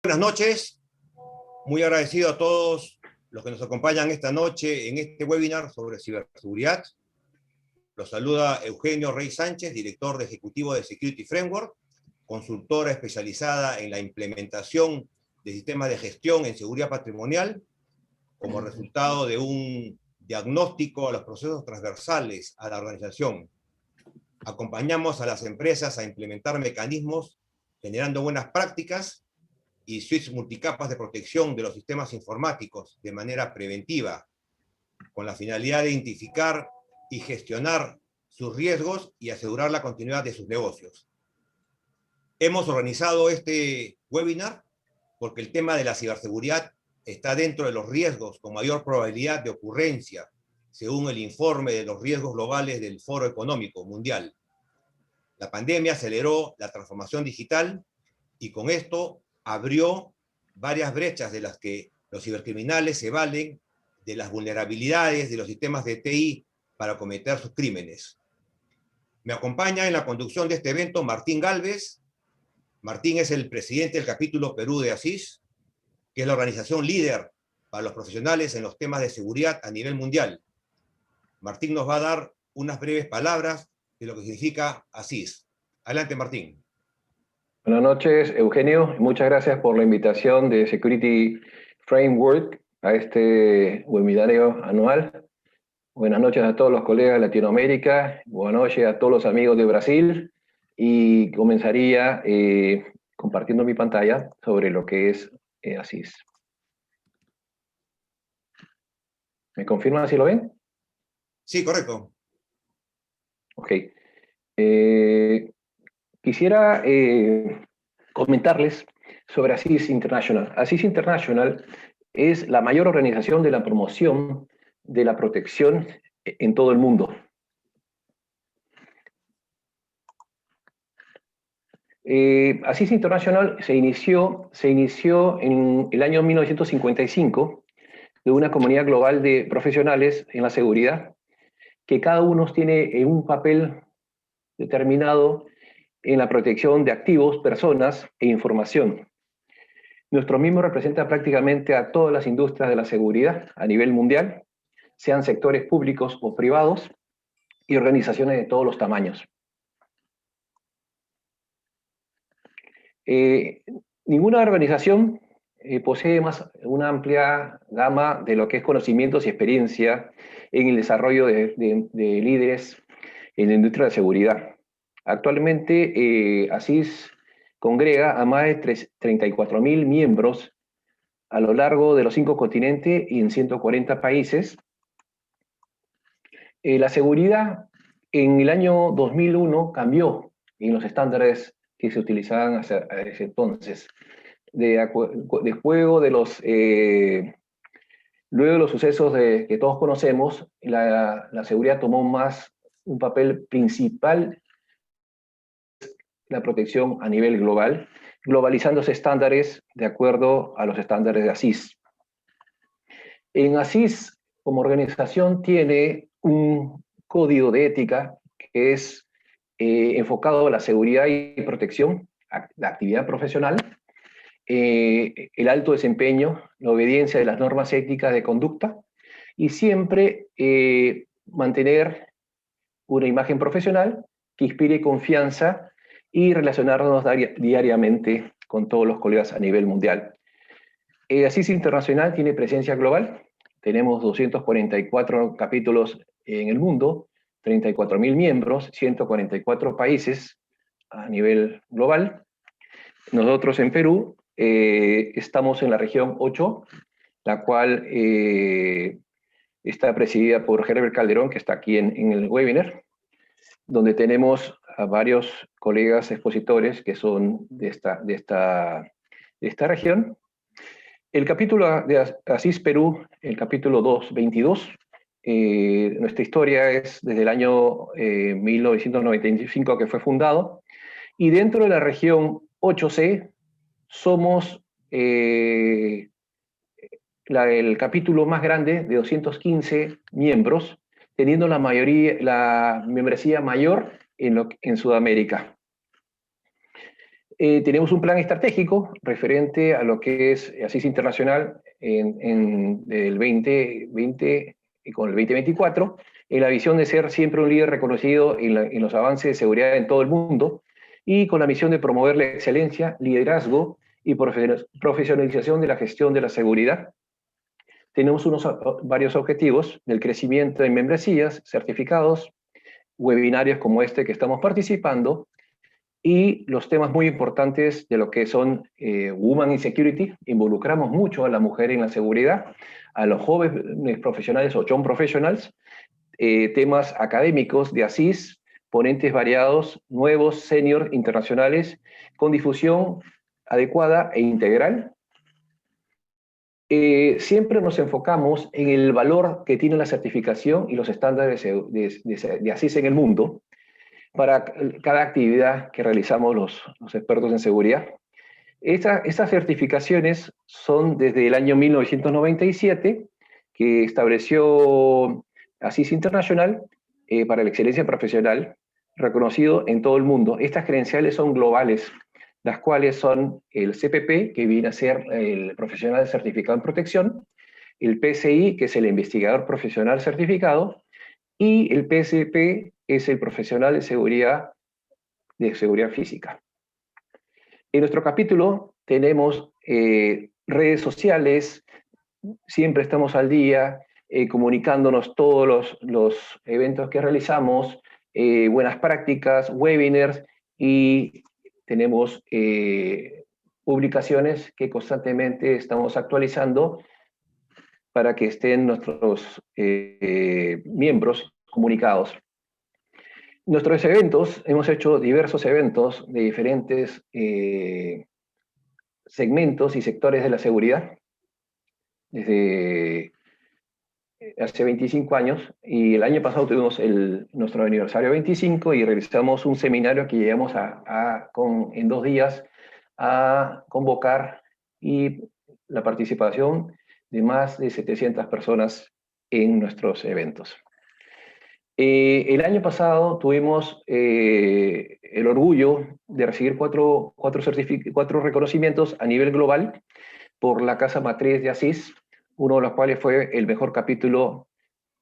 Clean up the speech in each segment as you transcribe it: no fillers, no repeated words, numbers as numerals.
Buenas noches, muy agradecido a todos los que nos acompañan esta noche en este webinar sobre ciberseguridad. Los saluda Eugenio Rey Sánchez, director de ejecutivo de Security Framework, consultora especializada en la implementación de sistemas de gestión en seguridad patrimonial, como resultado de un diagnóstico a los procesos transversales a la organización. Acompañamos a las empresas a implementar mecanismos generando buenas prácticas y suites multicapas de protección de los sistemas informáticos de manera preventiva, con la finalidad de identificar y gestionar sus riesgos y asegurar la continuidad de sus negocios. Hemos organizado este webinar porque el tema de la ciberseguridad está dentro de los riesgos con mayor probabilidad de ocurrencia, según el informe de los riesgos globales del Foro Económico Mundial. La pandemia aceleró la transformación digital y con esto abrió varias brechas de las que los cibercriminales se valen de las vulnerabilidades de los sistemas de TI para cometer sus crímenes. Me acompaña en la conducción de este evento Martín Gálvez. Martín es el presidente del capítulo Perú de ASIS, que es la organización líder para los profesionales en los temas de seguridad a nivel mundial. Martín nos va a dar unas breves palabras de lo que significa ASIS. Adelante, Martín. Buenas noches, Eugenio. Muchas gracias por la invitación de Security Framework a este webinario anual. Buenas noches a todos los colegas de Latinoamérica. Buenas noches a todos los amigos de Brasil. Y comenzaría compartiendo mi pantalla sobre lo que es ASIS. ¿Me confirman si lo ven? Sí, correcto. Ok. Quisiera comentarles sobre ASIS International. ASIS International es la mayor organización de la promoción de la protección en todo el mundo. ASIS International se inició en el año 1955 de una comunidad global de profesionales en la seguridad, que cada uno tiene un papel determinado en la protección de activos, personas e información. Nuestro mismo representa prácticamente a todas las industrias de la seguridad a nivel mundial, sean sectores públicos o privados, y organizaciones de todos los tamaños. Ninguna organización posee una amplia gama de lo que es conocimientos y experiencia en el desarrollo de líderes en la industria de seguridad. Actualmente, ASIS congrega a más de 34.000 miembros a lo largo de los 5 continentes y en 140 países. La seguridad en el año 2001 cambió en los estándares que se utilizaban hasta ese entonces. Luego de los sucesos que todos conocemos, la seguridad tomó más un papel principal, la protección a nivel global, globalizándose estándares de acuerdo a los estándares de ASIS. En ASIS, como organización, tiene un código de ética que es enfocado a la seguridad y protección, la actividad profesional, el alto desempeño, la obediencia de las normas éticas de conducta y siempre mantener una imagen profesional que inspire confianza y relacionarnos diariamente con todos los colegas a nivel mundial. ASIS Internacional tiene presencia global, tenemos 244 capítulos en el mundo, 34.000 miembros, 144 países a nivel global. Nosotros en Perú estamos en la región 8, la cual está presidida por Herbert Calderón, que está aquí en el webinar, donde tenemos a varios colegas expositores que son de esta región. El capítulo de ASIS Perú, el capítulo 222, nuestra historia es desde el año 1995 que fue fundado, y dentro de la región 8C somos el capítulo más grande de 215 miembros, teniendo la membresía mayor en Sudamérica. Tenemos un plan estratégico referente a lo que es ASIS Internacional del 2020 y con el 2024, en la visión de ser siempre un líder reconocido en los avances de seguridad en todo el mundo y con la misión de promover la excelencia, liderazgo y profesionalización de la gestión de la seguridad. Tenemos varios objetivos: el crecimiento en membresías, certificados, webinarios como este que estamos participando, y los temas muy importantes de lo que son Women in Security. Involucramos mucho a la mujer en la seguridad, a los jóvenes profesionales o young professionals, temas académicos de ASIS, ponentes variados, nuevos, senior, internacionales, con difusión adecuada e integral. Siempre nos enfocamos en el valor que tiene la certificación y los estándares de ASIS en el mundo para cada actividad que realizamos los expertos en seguridad. Estas certificaciones son desde el año 1997, que estableció ASIS International para la excelencia profesional, reconocido en todo el mundo. Estas credenciales son globales, las cuales son el CPP, que viene a ser el profesional certificado en protección, el PCI, que es el investigador profesional certificado, y el PSP es el profesional de seguridad física. En nuestro capítulo tenemos redes sociales, siempre estamos al día, comunicándonos todos los eventos que realizamos, buenas prácticas, webinars, y tenemos publicaciones que constantemente estamos actualizando para que estén nuestros miembros comunicados. Nuestros eventos, hemos hecho diversos eventos de diferentes segmentos y sectores de la seguridad desde hace 25 años, y el año pasado tuvimos nuestro aniversario 25 y realizamos un seminario que llegamos en 2 días a convocar y la participación de más de 700 personas en nuestros eventos. El año pasado tuvimos el orgullo de recibir cuatro reconocimientos a nivel global por la casa matriz de ASIS, uno de los cuales fue el mejor capítulo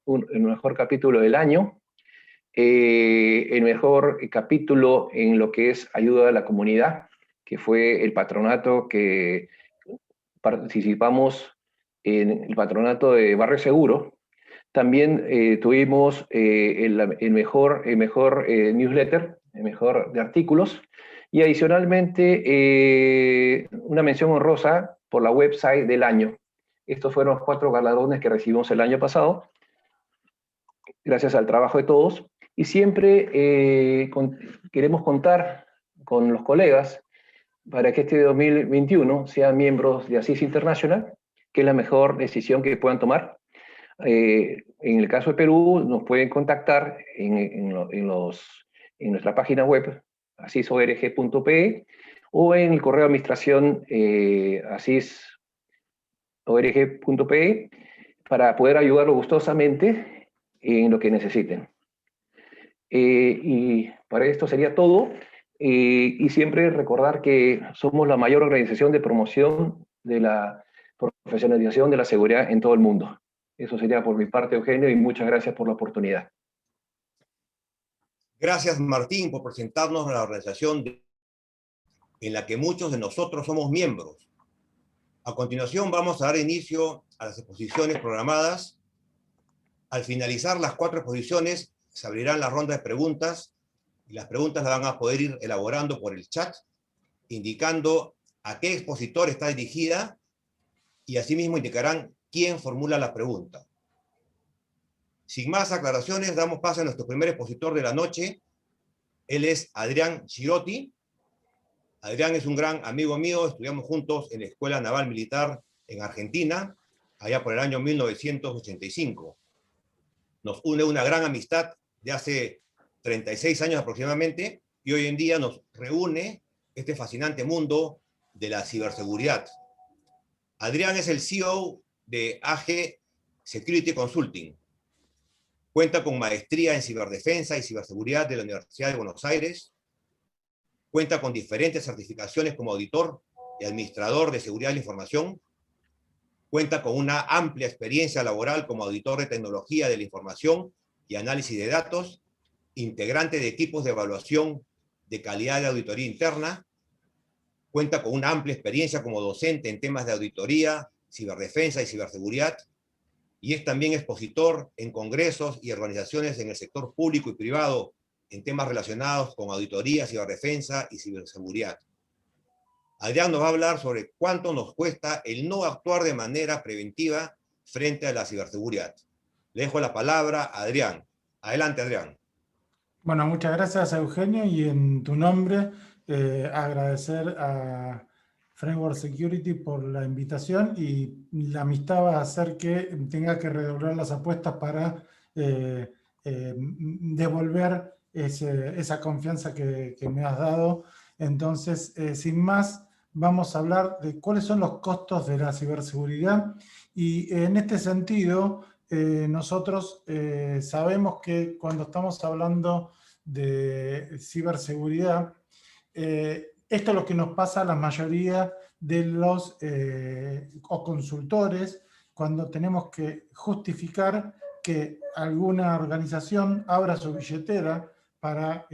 del año, el mejor capítulo en lo que es ayuda a la comunidad, que fue el patronato que participamos en el patronato de Barrio Seguro. También tuvimos el mejor newsletter, el mejor de artículos, y adicionalmente una mención honrosa por la website del año. Estos fueron los 4 galardones que recibimos el año pasado, gracias al trabajo de todos, y siempre queremos contar con los colegas para que este 2021 sean miembros de ASIS International, que es la mejor decisión que puedan tomar. En el caso de Perú, nos pueden contactar en nuestra página web, asisorg.pe, o en el correo de administración asisorg.pe, para poder ayudarlo gustosamente en lo que necesiten. Y para esto sería todo. Y siempre recordar que somos la mayor organización de promoción de la profesionalización de la seguridad en todo el mundo. Eso sería por mi parte, Eugenio, y muchas gracias por la oportunidad. Gracias, Martín, por presentarnos a la organización en la que muchos de nosotros somos miembros. A continuación vamos a dar inicio a las exposiciones programadas. Al finalizar las 4 exposiciones, se abrirán las rondas de preguntas, y las preguntas las van a poder ir elaborando por el chat, indicando a qué expositor está dirigida, y asimismo indicarán quién formula la pregunta. Sin más aclaraciones, damos paso a nuestro primer expositor de la noche. Él es Adrián Girotti. Adrián es un gran amigo mío, estudiamos juntos en la Escuela Naval Militar en Argentina, allá por el año 1985. Nos une una gran amistad de hace 36 años aproximadamente, y hoy en día nos reúne este fascinante mundo de la ciberseguridad. Adrián es el CEO de AG Security Consulting. Cuenta con maestría en ciberdefensa y ciberseguridad de la Universidad de Buenos Aires. Cuenta con diferentes certificaciones como auditor y administrador de seguridad de la información. Cuenta con una amplia experiencia laboral como auditor de tecnología de la información y análisis de datos, integrante de equipos de evaluación de calidad de auditoría interna. Cuenta con una amplia experiencia como docente en temas de auditoría, ciberdefensa y ciberseguridad, y es también expositor en congresos y organizaciones en el sector público y privado en temas relacionados con auditoría, ciberdefensa y ciberseguridad. Adrián nos va a hablar sobre cuánto nos cuesta el no actuar de manera preventiva frente a la ciberseguridad. Le dejo la palabra a Adrián. Adelante, Adrián. Bueno, muchas gracias, Eugenio, y en tu nombre agradecer a Framework Security por la invitación, y la amistad va a hacer que tenga que redoblar las apuestas para devolver esa confianza que me has dado. Entonces, sin más, vamos a hablar de cuáles son los costos de la ciberseguridad, y en este sentido, nosotros sabemos que cuando estamos hablando de ciberseguridad, esto es lo que nos pasa a la mayoría de los consultores cuando tenemos que justificar que alguna organización abra su billetera para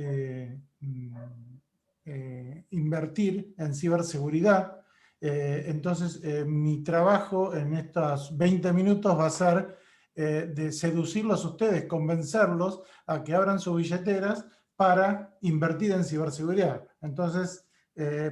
invertir en ciberseguridad. Entonces, mi trabajo en estos 20 minutos va a ser de seducirlos a ustedes, convencerlos a que abran sus billeteras para invertir en ciberseguridad. Entonces,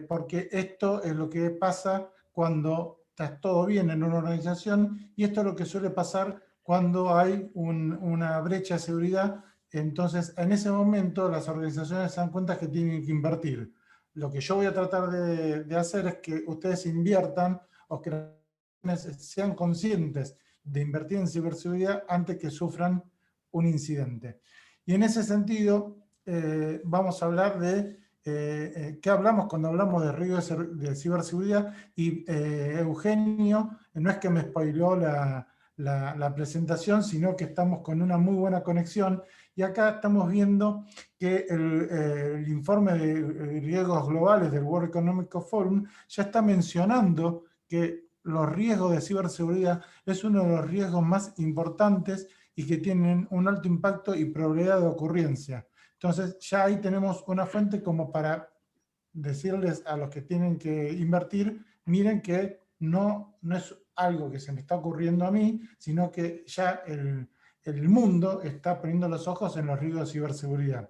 porque esto es lo que pasa cuando está todo bien en una organización, y esto es lo que suele pasar cuando hay una brecha de seguridad. Entonces, en ese momento las organizaciones se dan cuenta que tienen que invertir. Lo que yo voy a tratar de hacer es que ustedes inviertan, o que sean conscientes de invertir en ciberseguridad antes que sufran un incidente. Y en ese sentido, vamos a hablar de qué hablamos cuando hablamos de riesgos de ciberseguridad, y Eugenio no es que me spoileó la presentación, sino que estamos con una muy buena conexión, y acá estamos viendo que el informe de riesgos globales del World Economic Forum ya está mencionando que los riesgos de ciberseguridad es uno de los riesgos más importantes y que tienen un alto impacto y probabilidad de ocurrencia. Entonces, ya ahí tenemos una fuente como para decirles a los que tienen que invertir: miren que no es algo que se me está ocurriendo a mí, sino que ya el mundo está poniendo los ojos en los riesgos de ciberseguridad.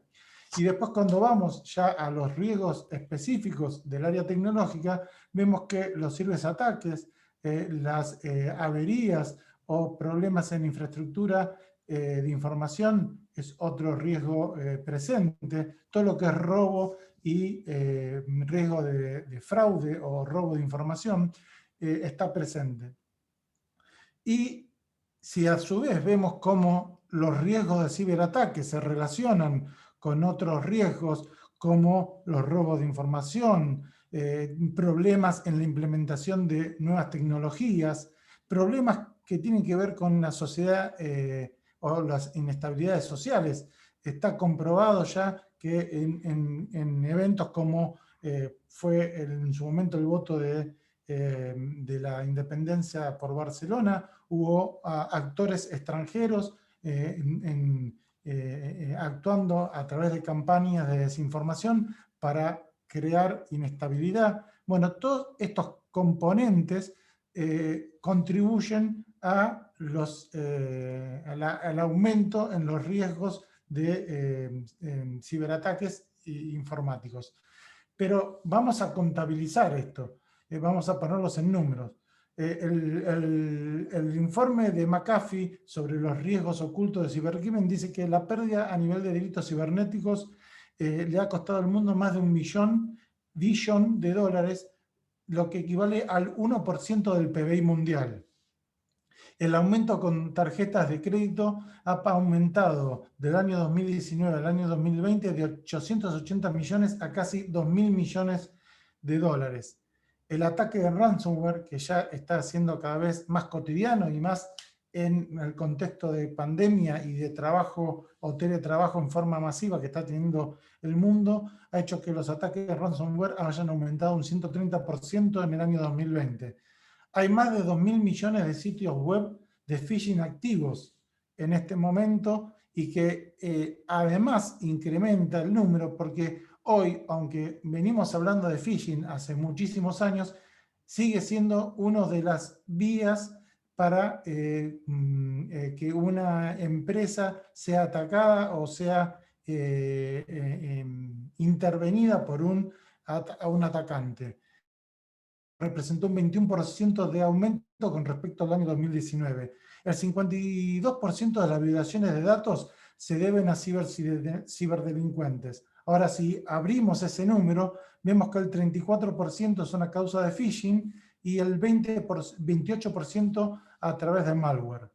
Y después, cuando vamos ya a los riesgos específicos del área tecnológica, vemos que los ciberataques, las averías o problemas en infraestructura de información es otro riesgo presente. Todo lo que es robo y riesgo de fraude o robo de información está presente. Y si a su vez vemos cómo los riesgos de ciberataque se relacionan con otros riesgos como los robos de información, problemas en la implementación de nuevas tecnologías, problemas que tienen que ver con la sociedad o las inestabilidades sociales. Está comprobado ya que en eventos como fue en su momento el voto de la independencia por Barcelona, hubo actores extranjeros actuando a través de campañas de desinformación para crear inestabilidad. Bueno, todos estos componentes contribuyen al aumento en los riesgos de ciberataques informáticos. Pero vamos a contabilizar esto, vamos a ponerlos en números. El informe de McAfee sobre los riesgos ocultos de cibercrimen dice que la pérdida a nivel de delitos cibernéticos le ha costado al mundo más de $1 billón, lo que equivale al 1% del PBI mundial. El aumento con tarjetas de crédito ha aumentado del año 2019 al año 2020 de 880 millones a casi 2.000 millones de dólares. El ataque de ransomware, que ya está siendo cada vez más cotidiano y más en el contexto de pandemia y de trabajo o teletrabajo en forma masiva que está teniendo el mundo, ha hecho que los ataques de ransomware hayan aumentado un 130% en el año 2020. Hay más de 2.000 millones de sitios web de phishing activos en este momento y que además incrementa el número porque hoy, aunque venimos hablando de phishing hace muchísimos años, sigue siendo una de las vías para que una empresa sea atacada o sea intervenida por un atacante. Representó un 21% de aumento con respecto al año 2019. El 52% de las violaciones de datos se deben a ciberdelincuentes. Ahora, si abrimos ese número, vemos que el 34% son a causa de phishing y el 28% a través de malware.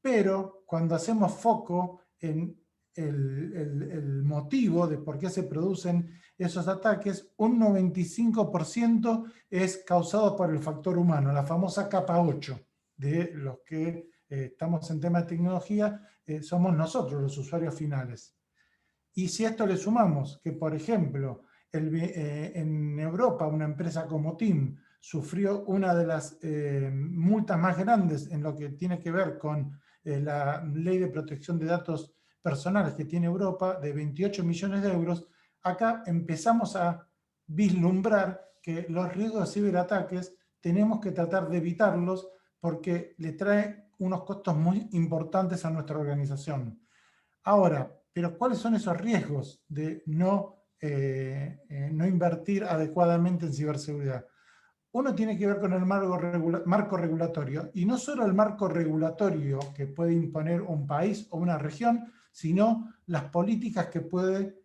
Pero cuando hacemos foco en el motivo de por qué se producen esos ataques, un 95% es causado por el factor humano, la famosa capa 8, de los que estamos en tema de tecnología, somos nosotros los usuarios finales. Y si a esto le sumamos que, por ejemplo, en Europa una empresa como TIM sufrió una de las multas más grandes en lo que tiene que ver con la ley de protección de datos personales que tiene Europa, de 28 millones de euros, acá empezamos a vislumbrar que los riesgos de ciberataques tenemos que tratar de evitarlos porque le trae unos costos muy importantes a nuestra organización. Ahora, pero ¿cuáles son esos riesgos de no invertir adecuadamente en ciberseguridad? Uno tiene que ver con el marco regulatorio, y no solo el marco regulatorio que puede imponer un país o una región, sino las políticas que puede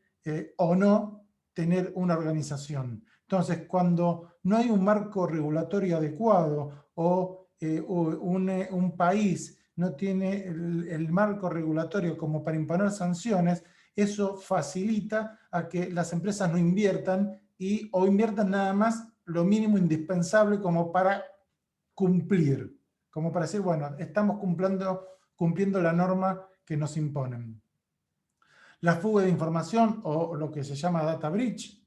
o no tener una organización. Entonces, cuando no hay un marco regulatorio adecuado o un país no tiene el marco regulatorio como para imponer sanciones, eso facilita a que las empresas no inviertan o inviertan nada más lo mínimo indispensable como para cumplir, como para decir, bueno, estamos cumpliendo la norma que nos imponen. La fuga de información o lo que se llama data breach.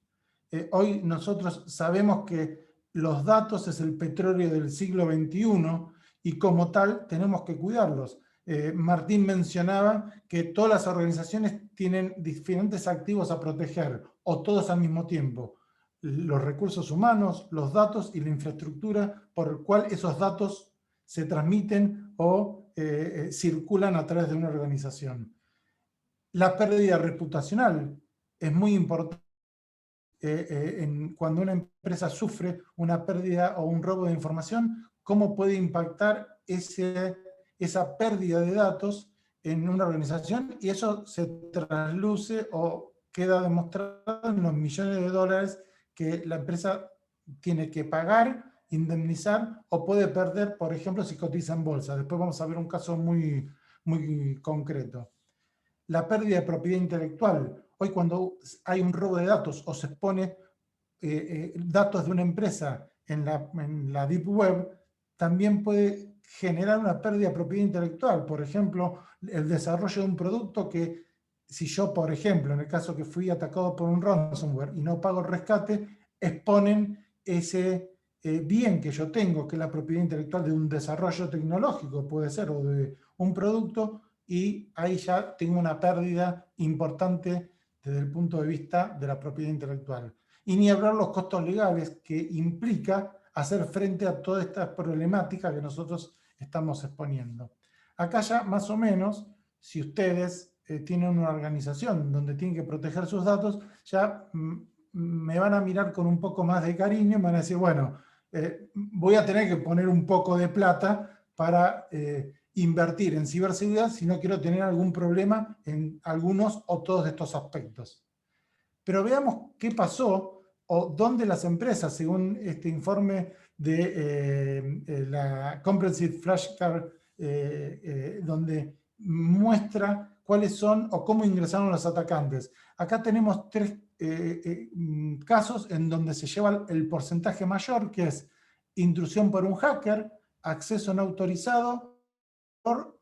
Hoy nosotros sabemos que los datos es el petróleo del siglo XXI y como tal tenemos que cuidarlos. Martín mencionaba que todas las organizaciones tienen diferentes activos a proteger o todos al mismo tiempo. Los recursos humanos, los datos y la infraestructura por el cual esos datos se transmiten o circulan a través de una organización. La pérdida reputacional es muy importante cuando una empresa sufre una pérdida o un robo de información, cómo puede impactar esa pérdida de datos en una organización, y eso se trasluce o queda demostrado en los millones de dólares que la empresa tiene que pagar, indemnizar o puede perder, por ejemplo, si cotiza en bolsa. Después vamos a ver un caso muy, muy concreto. La pérdida de propiedad intelectual. Hoy cuando hay un robo de datos o se expone datos de una empresa en la Deep Web, también puede generar una pérdida de propiedad intelectual. Por ejemplo, el desarrollo de un producto que, si yo, por ejemplo, en el caso que fui atacado por un ransomware y no pago el rescate, exponen ese bien que yo tengo, que es la propiedad intelectual de un desarrollo tecnológico, puede ser, o de un producto, y ahí ya tengo una pérdida importante desde el punto de vista de la propiedad intelectual. Y ni hablar los costos legales que implica hacer frente a todas estas problemáticas que nosotros estamos exponiendo. Acá ya más o menos, si ustedes tienen una organización donde tienen que proteger sus datos, ya me van a mirar con un poco más de cariño y me van a decir, bueno, voy a tener que poner un poco de plata para invertir en ciberseguridad si no quiero tener algún problema en algunos o todos de estos aspectos. Pero veamos qué pasó o dónde las empresas, según este informe de la Comprehensive Flashcard, donde muestra cuáles son o cómo ingresaron los atacantes. Acá tenemos tres casos en donde se lleva el porcentaje mayor, que es intrusión por un hacker, acceso no autorizado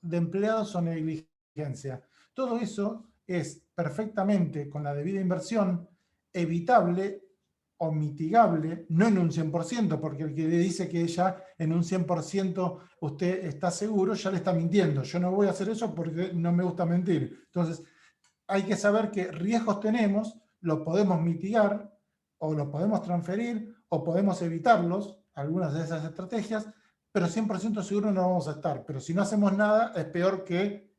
de empleados o negligencia. Todo eso es perfectamente, con la debida inversión, evitable o mitigable, no en un 100%, porque el que le dice que ya en un 100% usted está seguro, ya le está mintiendo. Yo no voy a hacer eso porque no me gusta mentir. Entonces, hay que saber qué riesgos tenemos, los podemos mitigar, o los podemos transferir, o podemos evitarlos, algunas de esas estrategias, pero 100% seguro no vamos a estar. Pero si no hacemos nada, es peor que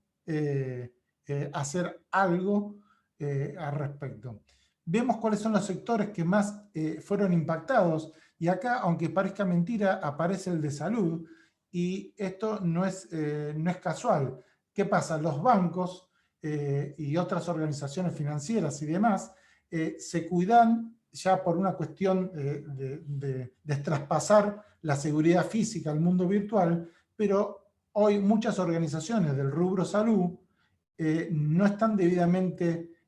hacer algo al respecto. Vemos cuáles son los sectores que más fueron impactados, y acá, aunque parezca mentira, aparece el de salud, y esto no es casual. ¿Qué pasa? Los bancos y otras organizaciones financieras y demás se cuidan ya por una cuestión de traspasar la seguridad física al mundo virtual, pero hoy muchas organizaciones del rubro salud no están debidamente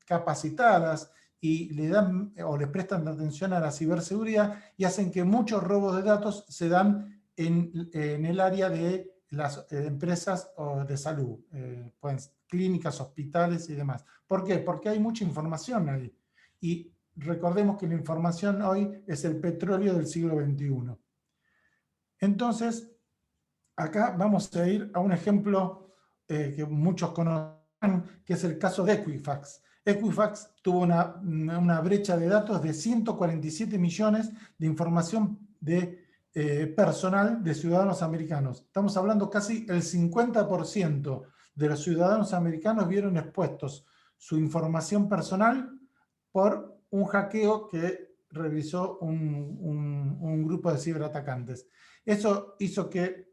capacitadas y le dan o les prestan atención a la ciberseguridad, y hacen que muchos robos de datos se dan en el área de las empresas de salud, clínicas, hospitales y demás. ¿Por qué? Porque hay mucha información ahí. Y recordemos que la información hoy es el petróleo del siglo XXI. Entonces, acá vamos a ir a un ejemplo que muchos conocen, que es el caso de Equifax. Equifax tuvo una brecha de datos de 147 millones de información de personal de ciudadanos americanos. Estamos hablando casi el 50% de los ciudadanos americanos vieron expuestos su información personal por un hackeo que realizó un grupo de ciberatacantes. Eso hizo que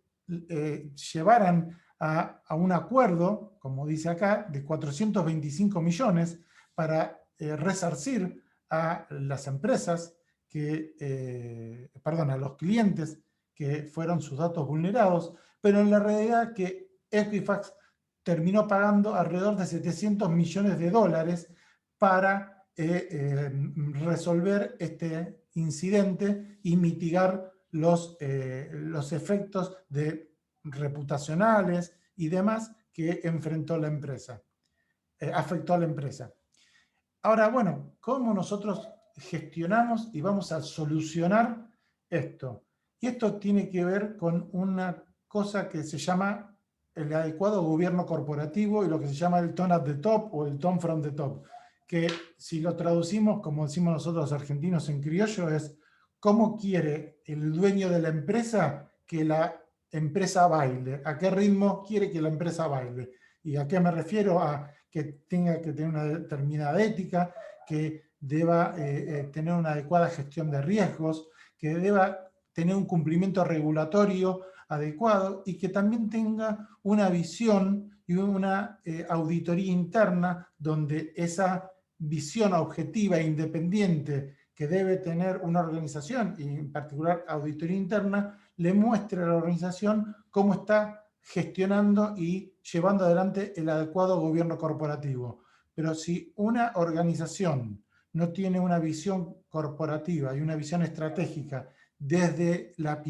llevaran a un acuerdo, como dice acá, de 425 millones para resarcir a las empresas a los clientes que fueron sus datos vulnerados, pero en la realidad que Equifax terminó pagando alrededor de 700 millones de dólares para resolver este incidente y mitigar los efectos reputacionales y demás que enfrentó la empresa, afectó a la empresa. Ahora, bueno, ¿cómo nosotros gestionamos y vamos a solucionar esto? Y esto tiene que ver con una cosa que se llama el adecuado gobierno corporativo y lo que se llama el tone at the top o el tone from the top, que si lo traducimos, como decimos nosotros los argentinos en criollo, es cómo quiere el dueño de la empresa que la empresa baile, a qué ritmo quiere que la empresa baile. ¿Y a qué me refiero? A que tenga que tener una determinada ética, que deba tener una adecuada gestión de riesgos, que deba tener un cumplimiento regulatorio adecuado y que también tenga una visión y una auditoría interna donde esa visión objetiva e independiente que debe tener una organización, y en particular auditoría interna, le muestre a la organización cómo está gestionando y llevando adelante el adecuado gobierno corporativo. Pero si una organización no tiene una visión corporativa y una visión estratégica desde la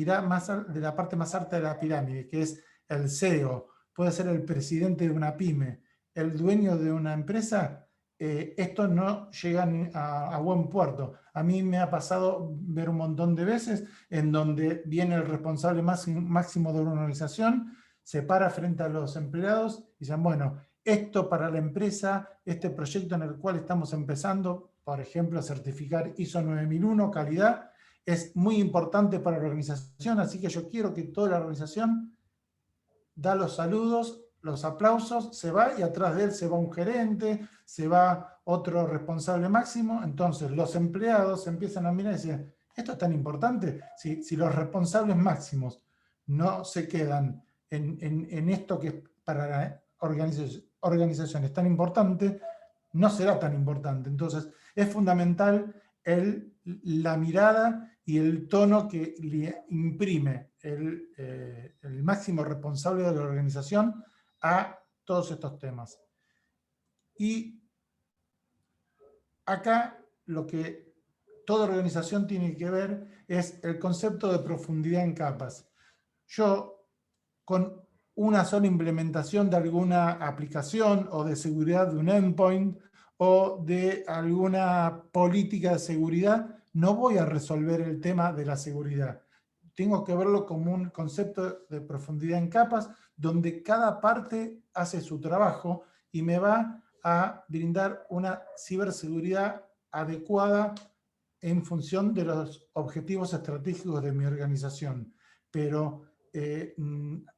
parte más alta de la pirámide, que es el CEO, puede ser el presidente de una pyme, el dueño de una empresa, esto no llega a buen puerto. A mí me ha pasado ver un montón de veces en donde viene el responsable máximo de una organización, se para frente a los empleados y dicen, bueno, esto para la empresa, este proyecto en el cual estamos empezando, por ejemplo, a certificar ISO 9001, calidad, es muy importante para la organización, así que yo quiero que toda la organización da los saludos, los aplausos, se va y atrás de él se va un gerente, se va otro responsable máximo. Entonces los empleados empiezan a mirar y dicen, ¿esto es tan importante? Si los responsables máximos no se quedan en esto que es para la organización es tan importante, no será tan importante. Entonces es fundamental la mirada y el tono que le imprime el máximo responsable de la organización a todos estos temas. Y acá lo que toda organización tiene que ver es el concepto de profundidad en capas. Yo con una sola implementación de alguna aplicación o de seguridad de un endpoint o de alguna política de seguridad, no voy a resolver el tema de la seguridad. Tengo que verlo como un concepto de profundidad en capas, donde cada parte hace su trabajo y me va a brindar una ciberseguridad adecuada en función de los objetivos estratégicos de mi organización. Pero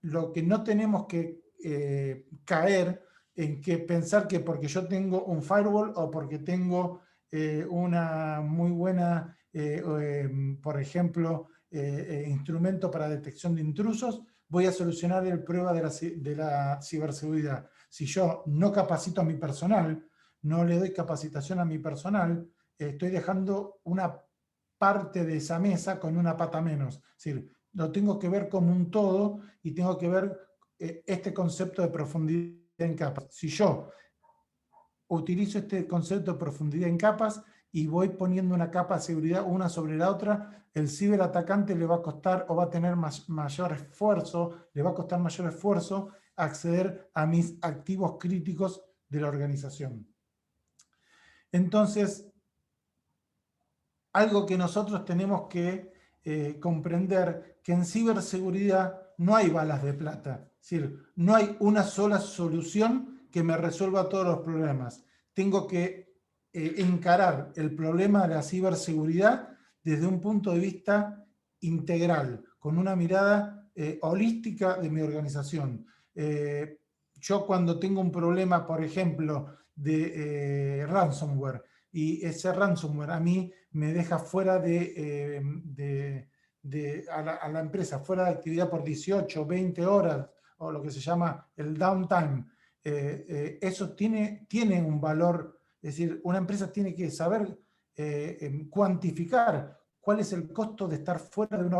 lo que no tenemos que caer en que pensar que porque yo tengo un firewall o porque tengo una muy buena, por ejemplo, instrumento para detección de intrusos, voy a solucionar el problema de la ciberseguridad. Si yo no capacito a mi personal, no le doy capacitación a mi personal, estoy dejando una parte de esa mesa con una pata menos. Es decir, lo tengo que ver como un todo y tengo que ver este concepto de profundidad en capas. Si yo utilizo este concepto de profundidad en capas y voy poniendo una capa de seguridad una sobre la otra, el ciberatacante le va a costar o va a tener mayor esfuerzo, le va a costar mayor esfuerzo acceder a mis activos críticos de la organización. Entonces, algo que nosotros tenemos que comprender, que en ciberseguridad no hay balas de plata. Es decir, no hay una sola solución que me resuelva todos los problemas. Tengo que encarar el problema de la ciberseguridad desde un punto de vista integral, con una mirada holística de mi organización. Yo cuando tengo un problema, por ejemplo, de ransomware, y ese ransomware a mí me deja fuera a la empresa, fuera de actividad por 18, 20 horas, o lo que se llama el downtime. Eso tiene un valor, es decir, una empresa tiene que saber cuantificar cuál es el costo de estar fuera de una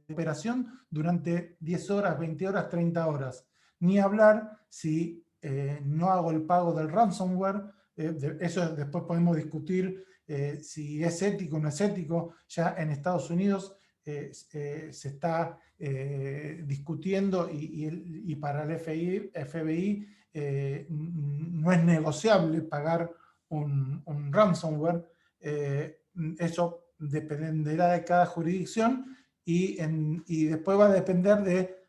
operación durante 10 horas, 20 horas, 30 horas. Ni hablar si no hago el pago del ransomware. Eso después podemos discutir si es ético o no es ético. Ya en Estados Unidos se está discutiendo y para el FBI no es negociable pagar un ransomware. Eso dependerá de cada jurisdicción y después va a depender de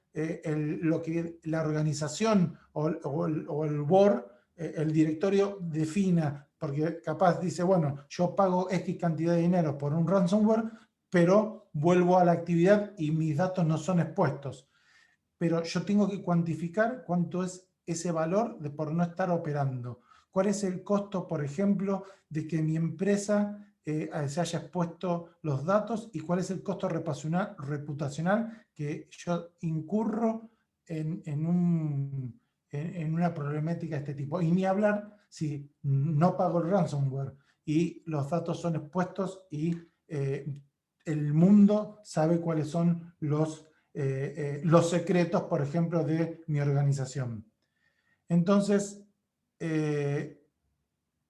lo que la organización o el board, el directorio defina, porque capaz dice, bueno, yo pago X cantidad de dinero por un ransomware, pero vuelvo a la actividad y mis datos no son expuestos. Pero yo tengo que cuantificar cuánto es ese valor por no estar operando. ¿Cuál es el costo, por ejemplo, de que mi empresa se haya expuesto los datos y cuál es el costo reputacional que yo incurro en una problemática de este tipo? Y ni hablar si no pago el ransomware y los datos son expuestos y el mundo sabe cuáles son los secretos, por ejemplo, de mi organización. Entonces,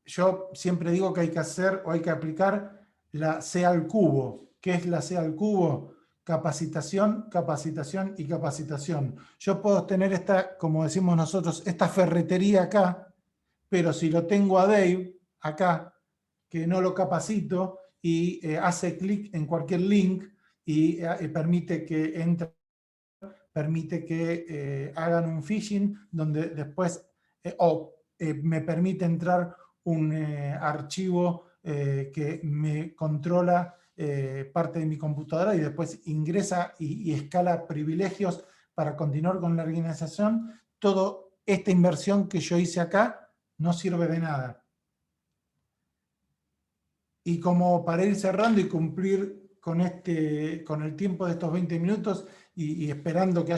yo siempre digo que hay que hacer o hay que aplicar la C al cubo. ¿Qué es la C al cubo? Capacitación, capacitación y capacitación. Yo puedo tener esta, como decimos nosotros, esta ferretería acá, pero si lo tengo a Dave acá, que no lo capacito y hace clic en cualquier link y permite que entre, permite que hagan un phishing donde después me permite entrar un archivo que me controla parte de mi computadora y después ingresa y escala privilegios para continuar con la organización. Toda esta inversión que yo hice acá no sirve de nada. Y como para ir cerrando y cumplir con el tiempo de estos 20 minutos y esperando que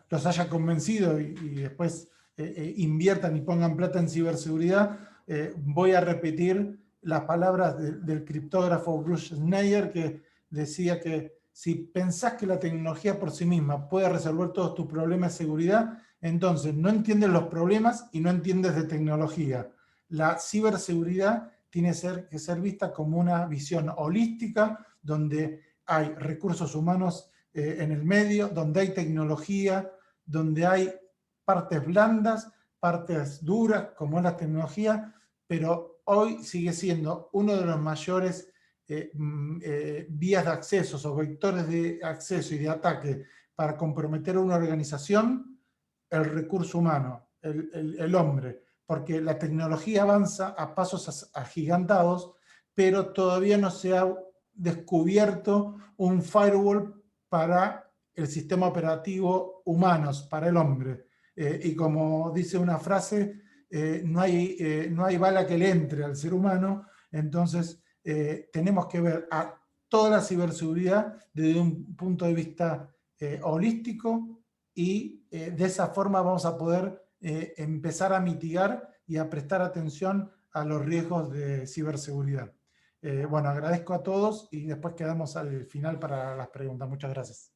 los haya convencido y después inviertan y pongan plata en ciberseguridad, voy a repetir las palabras del criptógrafo Bruce Schneier, que decía que si pensás que la tecnología por sí misma puede resolver todos tus problemas de seguridad, entonces no entiendes los problemas y no entiendes de tecnología. La ciberseguridad tiene que ser vista como una visión holística, donde hay recursos humanos en el medio, donde hay tecnología, donde hay partes blandas, partes duras, como es la tecnología, pero hoy sigue siendo uno de los mayores vías de acceso o vectores de acceso y de ataque para comprometer a una organización, el recurso humano, el hombre, porque la tecnología avanza a pasos agigantados, pero todavía no se ha descubierto un firewall para el sistema operativo humanos, para el hombre. Y como dice una frase, no hay bala que le entre al ser humano, entonces tenemos que ver a toda la ciberseguridad desde un punto de vista holístico y de esa forma vamos a poder empezar a mitigar y a prestar atención a los riesgos de ciberseguridad. Bueno, agradezco a todos y después quedamos al final para las preguntas. Muchas gracias.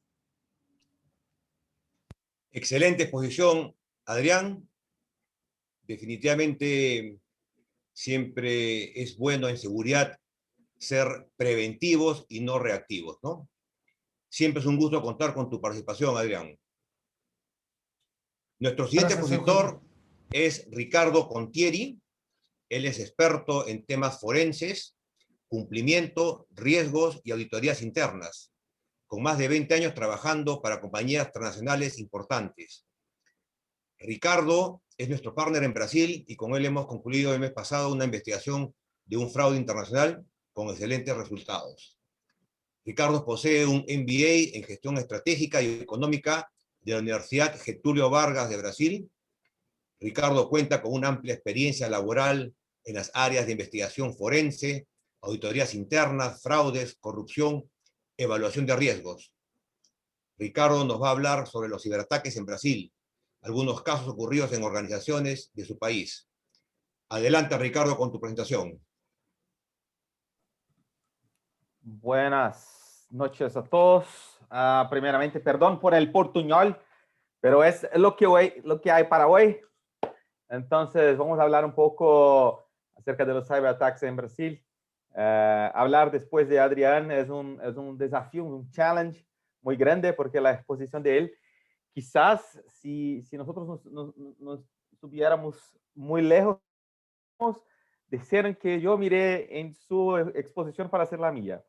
Excelente exposición, Adrián. Definitivamente siempre es bueno en seguridad ser preventivos y no reactivos, ¿no? Siempre es un gusto contar con tu participación, Adrián. Nuestro siguiente expositor es Ricardo Contieri. Él es experto en temas forenses, cumplimiento, riesgos y auditorías internas, con más de 20 años trabajando para compañías transnacionales importantes. Ricardo es nuestro partner en Brasil y con él hemos concluido el mes pasado una investigación de un fraude internacional con excelentes resultados. Ricardo posee un MBA en Gestión Estratégica y Económica de la Universidad Getúlio Vargas de Brasil. Ricardo cuenta con una amplia experiencia laboral en las áreas de investigación forense, auditorías internas, fraudes, corrupción, evaluación de riesgos. Ricardo nos va a hablar sobre los ciberataques en Brasil, algunos casos ocurridos en organizaciones de su país. Adelante, Ricardo, con tu presentación. Buenas noches a todos. Primeramente, perdón por el portuñol, pero es lo que hay para hoy. Entonces, vamos a hablar un poco acerca de los cyberataques en Brasil. Hablar después de Adrián es un desafío, un challenge muy grande, porque la exposición de él, quizás si nosotros nos estuviéramos muy lejos, dijeron que yo miré en su exposición para hacer la mía.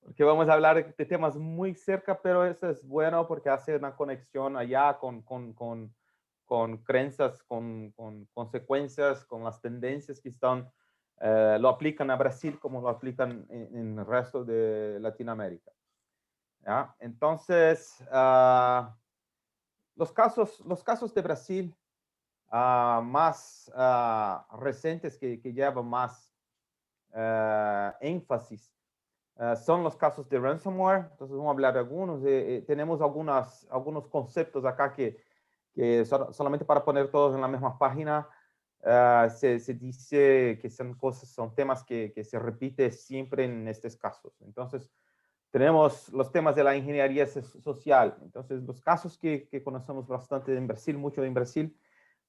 Porque vamos a hablar de temas muy cerca, pero eso es bueno porque hace una conexión allá con creencias, con consecuencias, con las tendencias que están, lo aplican a Brasil como lo aplican en el resto de Latinoamérica. ¿Ya? Entonces, los casos de Brasil más recientes que llevan más énfasis son los casos de ransomware. Entonces vamos a hablar de algunos. Tenemos algunos conceptos acá que solamente para poner todos en la misma página, se dice que son temas que se repiten siempre en estos casos. Entonces tenemos los temas de la ingeniería social. Entonces los casos que conocemos bastante en Brasil, mucho en Brasil,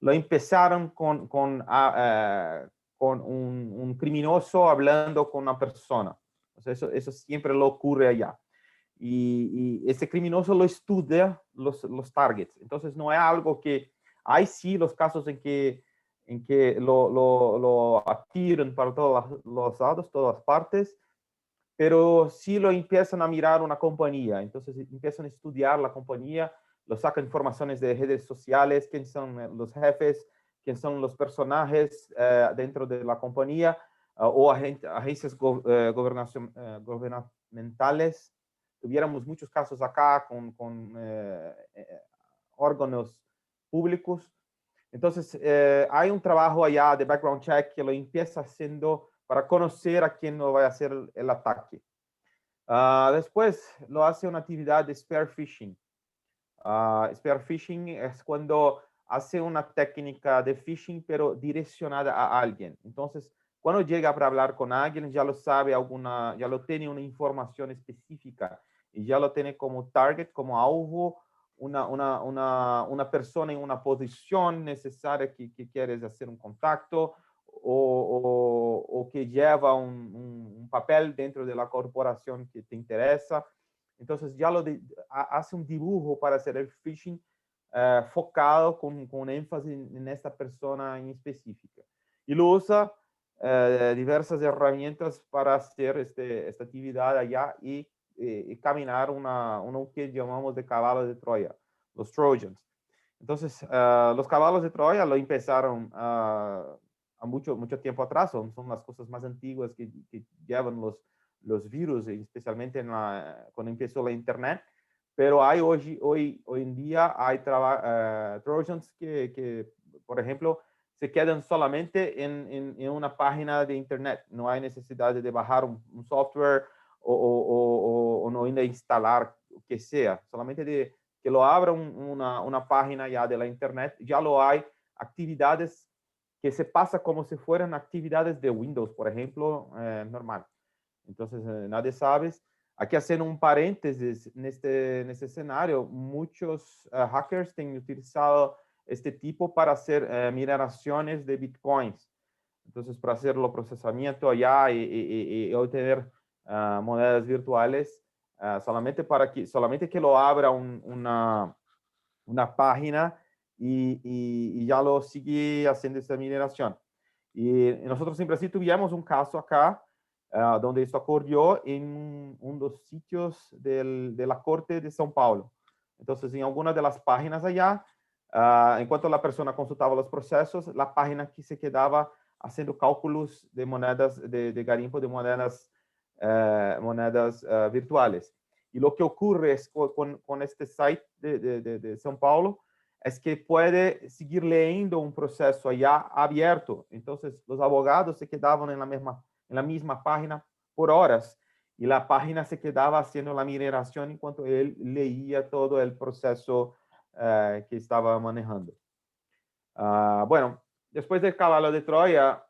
lo empezaron con un criminoso hablando con una persona. O sea, eso siempre lo ocurre allá. Y ese criminoso lo estudia los targets. Entonces, no es algo que... Hay sí los casos en que lo adquieren para todos los lados, todas partes, pero sí lo empiezan a mirar una compañía. Entonces, empiezan a estudiar la compañía, lo sacan informaciones de redes sociales, quién son los jefes, quién son los personajes dentro de la compañía, o agencias gubernamentales. Tuviéramos muchos casos acá con órganos públicos. Entonces, hay un trabajo allá de background check que lo empieza haciendo para conocer a quién no va a hacer el ataque. Después lo hace una actividad de spear phishing. Spear phishing es cuando hace una técnica de phishing, pero direccionada a alguien. Entonces, cuando llega para hablar con alguien, ya lo sabe ya lo tiene una información específica y ya lo tiene como target, como alvo, una persona en una posición necesaria que quieres hacer un contacto o que lleva un papel dentro de la corporación que te interesa. Entonces ya hace un dibujo para hacer el phishing focado con énfasis en esta persona en específica. Y lo usa diversas herramientas para hacer esta actividad allá y caminar uno que llamamos de caballo de Troya, los Trojans. Entonces, los caballos de Troya lo empezaron a mucho tiempo atrás, son las cosas más antiguas que llevan los virus, especialmente cuando empezó la Internet. Pero hay hoy en día hay Trojans que, por ejemplo, se quedan solamente en una página de Internet. No hay necesidad de bajar un software o no ir a instalar o que sea. Solamente de que lo abra una página ya de la Internet, ya lo hay actividades que se pasa como si fueran actividades de Windows, por ejemplo, normal. Entonces, nadie sabe. Aquí haciendo un paréntesis, en este escenario, muchos hackers han utilizado este tipo para hacer mineraciones de bitcoins. Entonces, para hacer el procesamiento allá y obtener monedas virtuales, solamente que lo abra una página y ya lo sigue haciendo esa mineración. Y nosotros siempre sí tuvimos un caso acá, donde esto ocurrió en uno de los sitios de la Corte de São Paulo. Entonces, en alguna de las páginas allá, en cuanto la persona consultaba los procesos, la página que se quedaba haciendo cálculos de monedas, de garimpo de monedas virtuales. Y lo que ocurre es con este site de São Paulo es que puede seguir leyendo un proceso allá abierto. Entonces, los abogados se quedaban en la misma página por horas y la página se quedaba haciendo la mineración en cuanto él leía todo el proceso que estaba manejando. Bueno, después del caballo de Troya,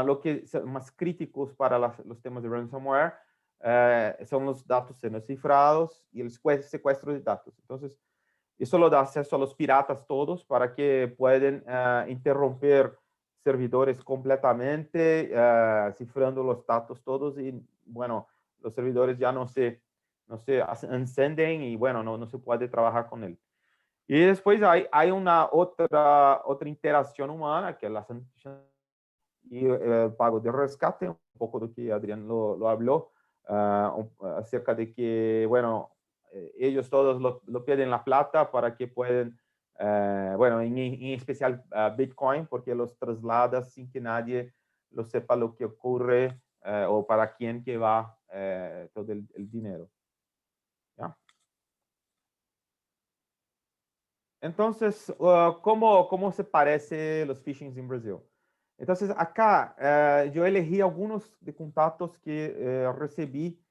lo que son más críticos para los temas de ransomware son los datos siendo cifrados y el secuestro de datos. Entonces, eso lo da acceso a los piratas todos para que puedan interrumpir servidores completamente, cifrando los datos todos y, bueno, los servidores ya no se encienden y, bueno, no se puede trabajar con él. Y después hay una otra interacción humana, que es la y el pago de rescate, un poco de que Adrián lo habló, acerca de que, bueno, ellos todos lo piden la plata para que puedan, bueno, en especial Bitcoin, porque los trasladas sin que nadie lo sepa lo que ocurre o para quién que va todo el dinero. ¿Ya? Entonces, ¿cómo se parece los phishings en Brasil? Entonces, acá yo elegí algunos de contactos que recibí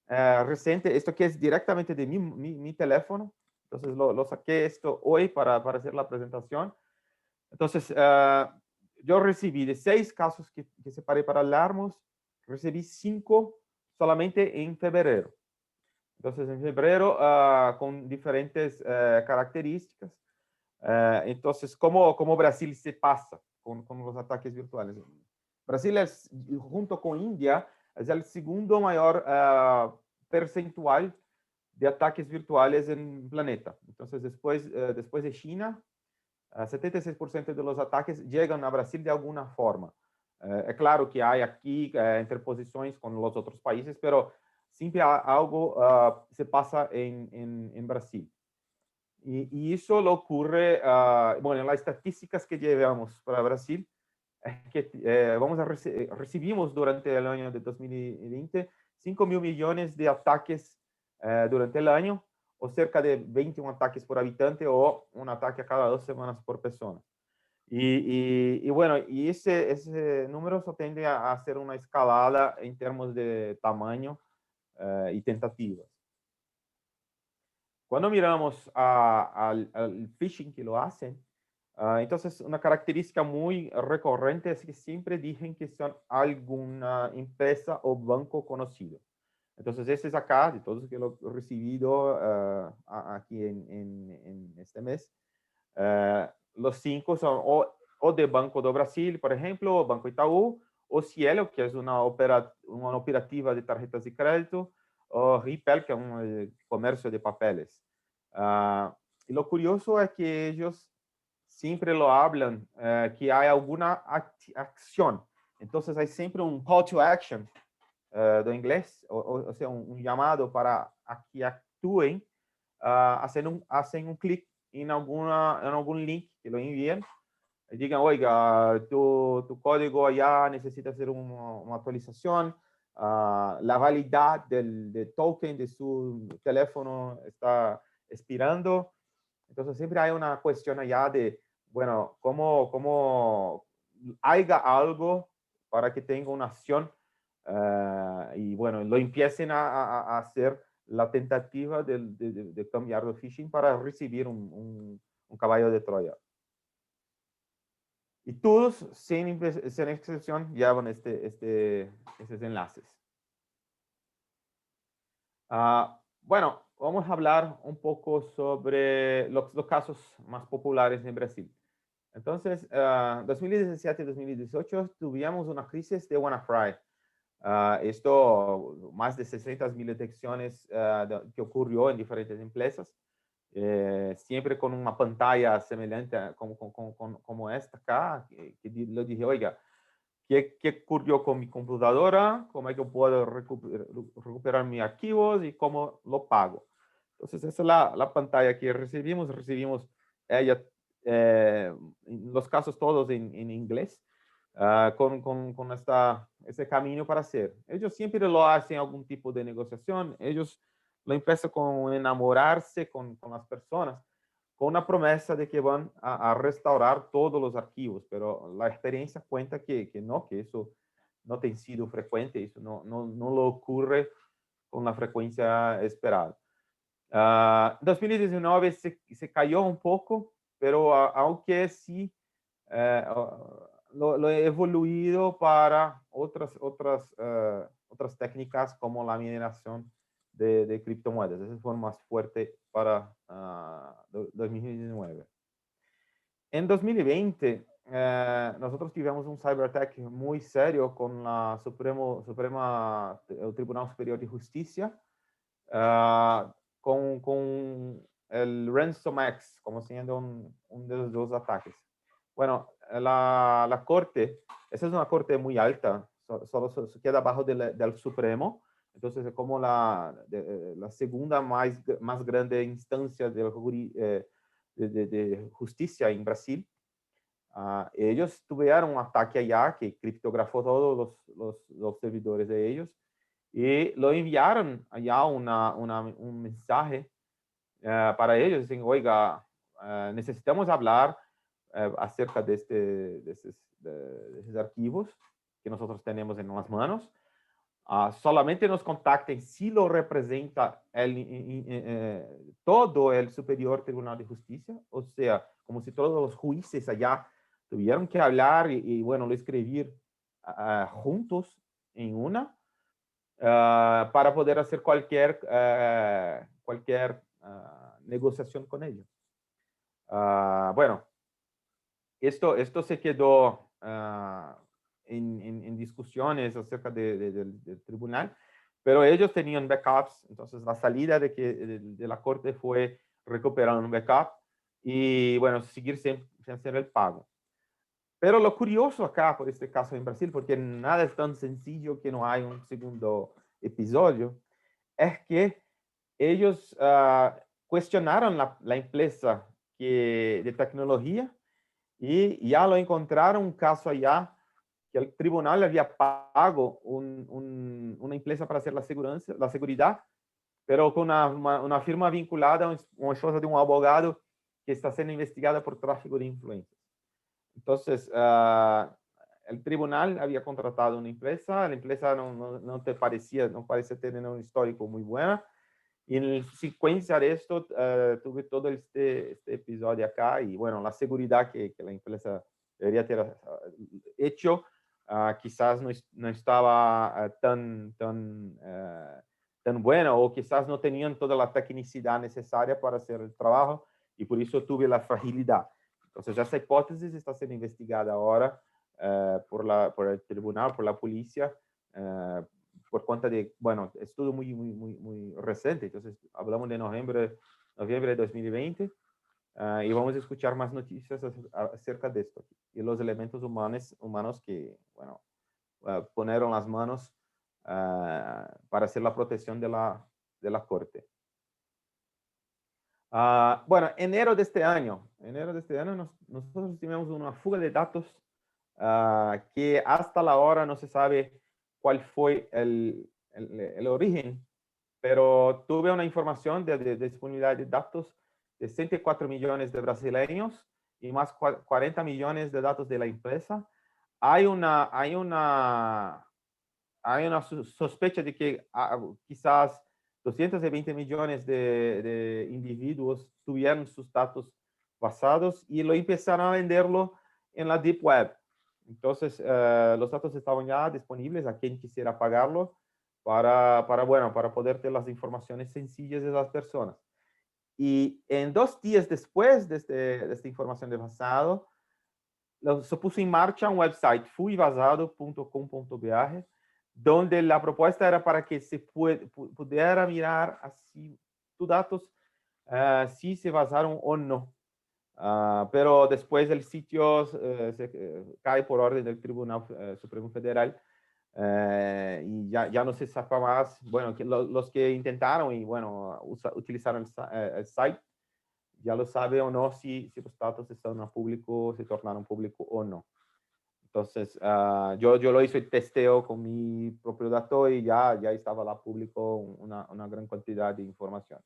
reciente. Esto que es directamente de mi teléfono. Entonces, lo saqué esto hoy para hacer la presentación. Entonces, yo recibí de 6 casos que separé para hablarmos, recibí 5 solamente en febrero. Entonces, en febrero, con diferentes características. Entonces, ¿cómo Brasil se pasa con los ataques virtuales? Brasil es, junto con India, es el segundo mayor percentual de ataques virtuales en el planeta. Entonces, después de China, 76% de los ataques llegan a Brasil de alguna forma. Es claro que hay aquí interposiciones con los otros países, pero siempre algo se pasa en Brasil. Y eso lo ocurre, bueno, en las estadísticas que llevamos para Brasil, que recibimos durante el año de 2020 5.000 millones de ataques durante el año, o cerca de 21 ataques por habitante o un ataque a cada 2 semanas por persona. Y bueno, y ese número se tiende a hacer una escalada en términos de tamaño y tentativas. Cuando miramos al phishing que lo hacen, entonces una característica muy recurrente es que siempre dicen que son alguna empresa o banco conocido. Entonces, este es acá, de todos que lo he recibido aquí en este mes, los 5 son o de Banco do Brasil, por ejemplo, o Banco Itaú, o Cielo, que es una operativa de tarjetas de crédito, o Ripel, que es un comercio de papeles. Y lo curioso es que ellos siempre lo hablan, que hay alguna acción. Entonces hay siempre un call to action do inglés, o sea, un llamado para que actúen, hacen un clic en algún link que lo envían y digan, oiga, tu código allá necesita hacer una actualización, la validad del token de su teléfono está expirando. Entonces siempre hay una cuestión allá de, bueno, cómo haya algo para que tenga una acción y bueno, lo empiecen a hacer la tentativa de cambiar de phishing para recibir un caballo de Troya. Y todos, sin excepción, llevan estos enlaces. Bueno, vamos a hablar un poco sobre los casos más populares en Brasil. Entonces, 2017 y 2018 tuvimos una crisis de WannaCry. Esto, más de 600.000 detecciones que ocurrió en diferentes empresas, siempre con una pantalla semejante como esta acá, que le dije, oiga, ¿qué ocurrió con mi computadora? ¿Cómo es que puedo recuperar mis archivos y cómo lo pago? Entonces, esa es la pantalla que recibimos ella, los casos todos en inglés. Con ese camino para hacer. Ellos siempre lo hacen algún tipo de negociación, ellos lo empiezan con enamorarse con las personas, con una promesa de que van a restaurar todos los archivos, pero la experiencia cuenta que no, que eso no ha sido frecuente, eso no lo ocurre con la frecuencia esperada. 2019 se cayó un poco, pero aunque sí lo he evoluido para otras técnicas como la mineración de criptomonedas. Ese fue más fuerte para 2019. En 2020, nosotros tuvimos un cyberattack muy serio con la el Tribunal Superior de Justicia, con el RandomX como siendo un de los dos ataques. Bueno, la corte, esa es una corte muy alta, solo se queda abajo del Supremo, entonces es como la segunda más grande instancia de justicia en Brasil. Ellos tuvieron un ataque allá que criptografó todos los servidores de ellos y lo enviaron allá un mensaje para ellos, dicen, oiga, necesitamos hablar acerca de esos archivos que nosotros tenemos en las manos. Solamente nos contacten si lo representa todo el Superior Tribunal de Justicia, o sea, como si todos los jueces allá tuvieron que hablar y bueno, lo escribir juntos en una para poder hacer cualquier negociación con ellos. Bueno, esto se quedó en discusiones acerca del tribunal, pero ellos tenían backups, entonces la salida de la corte fue recuperar un backup y, bueno, seguir sin hacer el pago. Pero lo curioso acá, por este caso en Brasil, porque nada es tan sencillo que no hay un segundo episodio, es que ellos cuestionaron la empresa de tecnología y ya lo encontraron un caso allá que el tribunal había pago una empresa para hacer la seguridad, pero con una firma vinculada a una esposa de un abogado que está siendo investigada por tráfico de influencias. Entonces, el tribunal había contratado una empresa, la empresa no parecía tener un histórico muy bueno, y en secuencia de esto tuve todo este episodio acá, y bueno, la seguridad que la empresa debería ter hecho, quizás no estaba tan buena, o quizás no tenían toda la tecnicidad necesaria para hacer el trabajo, y por eso tuve la fragilidad. Entonces, esa hipótesis está siendo investigada ahora por el tribunal, por la policía, por cuenta de, bueno, es todo muy reciente. Entonces, hablamos de noviembre de 2020 Y vamos a escuchar más noticias acerca de esto y los elementos humanos que, bueno, ponieron las manos para hacer la protección de la corte. Bueno, enero de este año nosotros tuvimos una fuga de datos que hasta la hora no se sabe cuál fue el origen, pero tuve una información de disponibilidad de datos de 104 millones de brasileños y más 40 millones de datos de la empresa. Hay una sospecha de que quizás 220 millones de individuos tuvieron sus datos basados y lo empezaron a venderlo en la Deep Web. Entonces, los datos estaban ya disponibles a quien quisiera pagarlo para poder tener las informaciones sencillas de las personas. Y en 2 días después de esta información de basado, se puso en marcha un website, fuivasado.com.br, donde la propuesta era para que se pudiera mirar así tus datos, si se vazaron o no. Pero después el sitio cae por orden del Tribunal Supremo Federal y ya no se sabe más. Bueno, los que intentaron y bueno, utilizaron el site, ya lo sabe o no si los datos están a público, se tornaron público o no. Entonces, yo lo hice el testeo con mi propio dato y ya estaba la público una gran cantidad de información.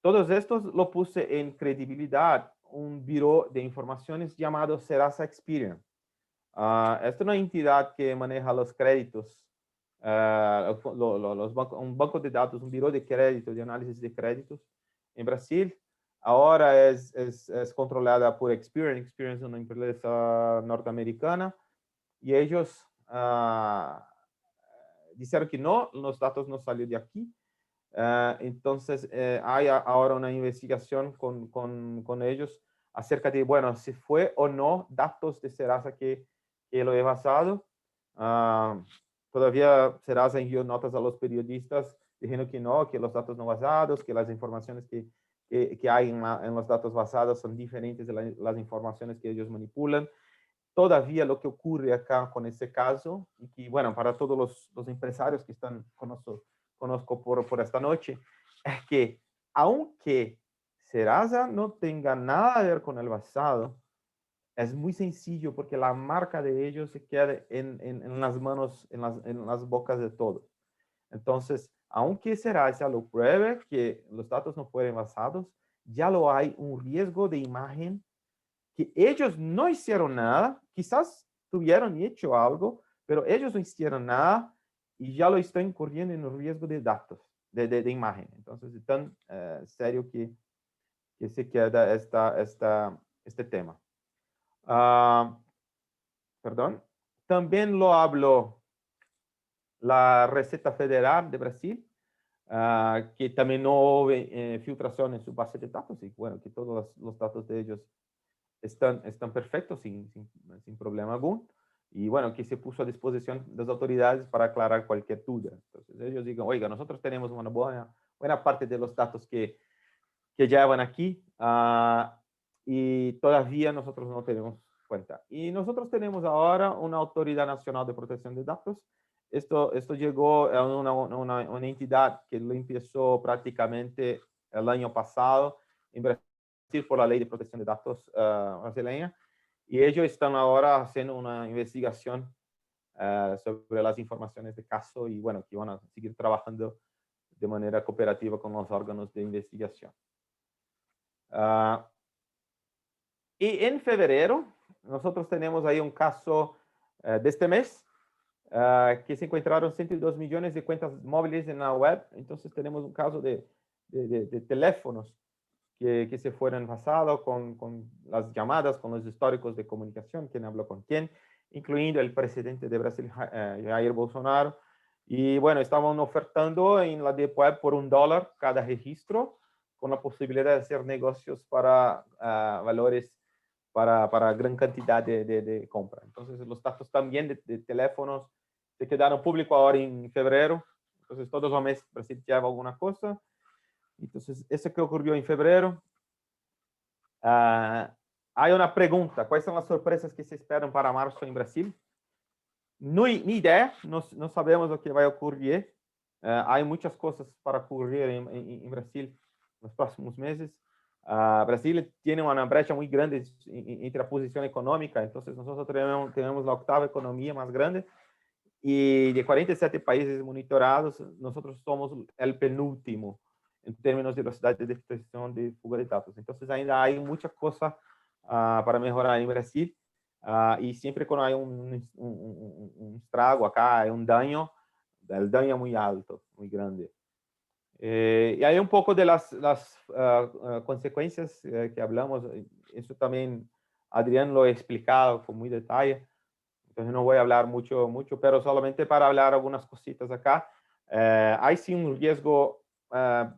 Todos estos lo puse en credibilidad, un buró de informaciones llamado Serasa Experian. Esta es una entidad que maneja los créditos, un banco de datos, un buró de crédito, de análisis de créditos en Brasil. Ahora es controlada por Experian. Experian es una empresa norteamericana y ellos dijeron que no, los datos no salieron de aquí. Entonces, hay ahora una investigación con ellos acerca de, bueno, si fue o no datos de Serasa que lo he basado. Todavía Serasa envió notas a los periodistas diciendo que no, que los datos no basados, que las informaciones que hay en los datos basados son diferentes de las informaciones que ellos manipulan. Todavía lo que ocurre acá con este caso, y que, bueno, para todos los empresarios que están conozco por esta noche, es que aunque Serasa no tenga nada a ver con el basado, es muy sencillo porque la marca de ellos se queda en las manos, en las bocas de todos. Entonces, aunque Serasa lo pruebe que los datos no fueron basados, ya lo hay un riesgo de imagen que ellos no hicieron nada, quizás tuvieron hecho algo, pero ellos no hicieron nada y ya lo están incurriendo en un riesgo de datos, de imagen. Entonces, es tan serio que se queda este tema. Perdón. También lo habló la Receita Federal de Brasil, que también no hubo filtración en su base de datos y bueno, que todos los datos de ellos están perfectos sin problema alguno. Y bueno, que se puso a disposición de las autoridades para aclarar cualquier duda. Entonces ellos digan, oiga, nosotros tenemos una buena parte de los datos que llevan aquí y todavía nosotros no tenemos cuenta. Y nosotros tenemos ahora una Autoridad Nacional de Protección de Datos. Esto llegó a una entidad que lo empezó prácticamente el año pasado en Brasil por la Ley de Protección de Datos brasileña, y ellos están ahora haciendo una investigación sobre las informaciones de caso y bueno, que van a seguir trabajando de manera cooperativa con los órganos de investigación. Y en febrero, nosotros tenemos ahí un caso de este mes, que se encontraron 102 millones de cuentas móviles en la web. Entonces tenemos un caso de teléfonos que se fueron basados con las llamadas, con los históricos de comunicación, quién habló con quién, incluyendo el presidente de Brasil, Jair Bolsonaro. Y bueno, estaban ofertando en la Deep Web por $1 cada registro, con la posibilidad de hacer negocios para valores para gran cantidad de compra. Entonces, los datos también de teléfonos se quedaron públicos ahora en febrero. Entonces, todos los meses Brasil lleva alguna cosa. Entonces, eso que ocurrió en febrero. Hay una pregunta, ¿cuáles son las sorpresas que se esperan para marzo en Brasil? Ni idea, no sabemos lo que va a ocurrir. Hay muchas cosas para ocurrir en Brasil en los próximos meses. Brasil tiene una brecha muy grande entre la posición económica, entonces nosotros tenemos la octava economía más grande y de 47 países monitorados, nosotros somos el penúltimo en términos de velocidad de detección de fuga de datos. Entonces ainda hay mucha cosa para mejorar en Brasil y siempre cuando hay un estrago acá, hay un daño, el daño es muy alto, muy grande. Y hay un poco de las consecuencias que hablamos, eso también Adrián lo ha explicado con muy detalle, entonces no voy a hablar mucho, pero solamente para hablar algunas cositas acá. Hay sí un riesgo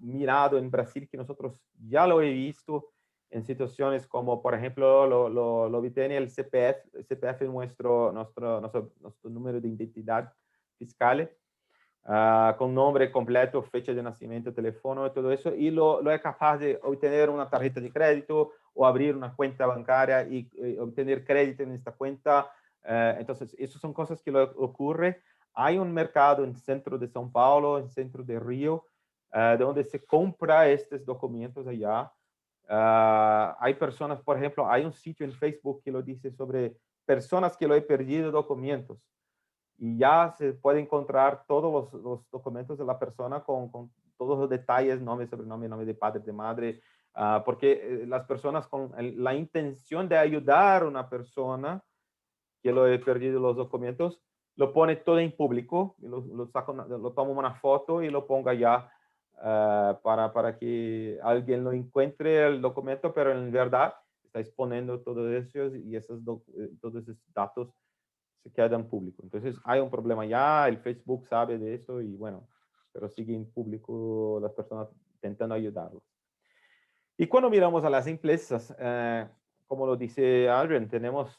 mirado en Brasil que nosotros ya lo he visto en situaciones como, por ejemplo, lo tiene el CPF. El CPF es nuestro número de identidad fiscal, con nombre completo, fecha de nacimiento, teléfono y todo eso, y lo es capaz de obtener una tarjeta de crédito o abrir una cuenta bancaria y obtener crédito en esta cuenta. Entonces, esas son cosas que ocurre. Hay un mercado en el centro de São Paulo, en el centro de Río, donde se compra estos documentos allá. Hay personas, por ejemplo, hay un sitio en Facebook que lo dice sobre personas que lo he perdido documentos. Y ya se puede encontrar todos los documentos de la persona con todos los detalles, nombre, sobrenombre, nombre de padre, de madre, porque las personas con la intención de ayudar a una persona que lo he perdido los documentos, lo pone todo en público, y lo toma una foto y lo ponga ya para que alguien lo encuentre el documento, pero en verdad está exponiendo todo eso y todos esos datos se quedan públicos. Entonces hay un problema ya, el Facebook sabe de eso y bueno, pero sigue en público las personas intentando ayudarlos. Y cuando miramos a las empresas, como lo dice Adrian, tenemos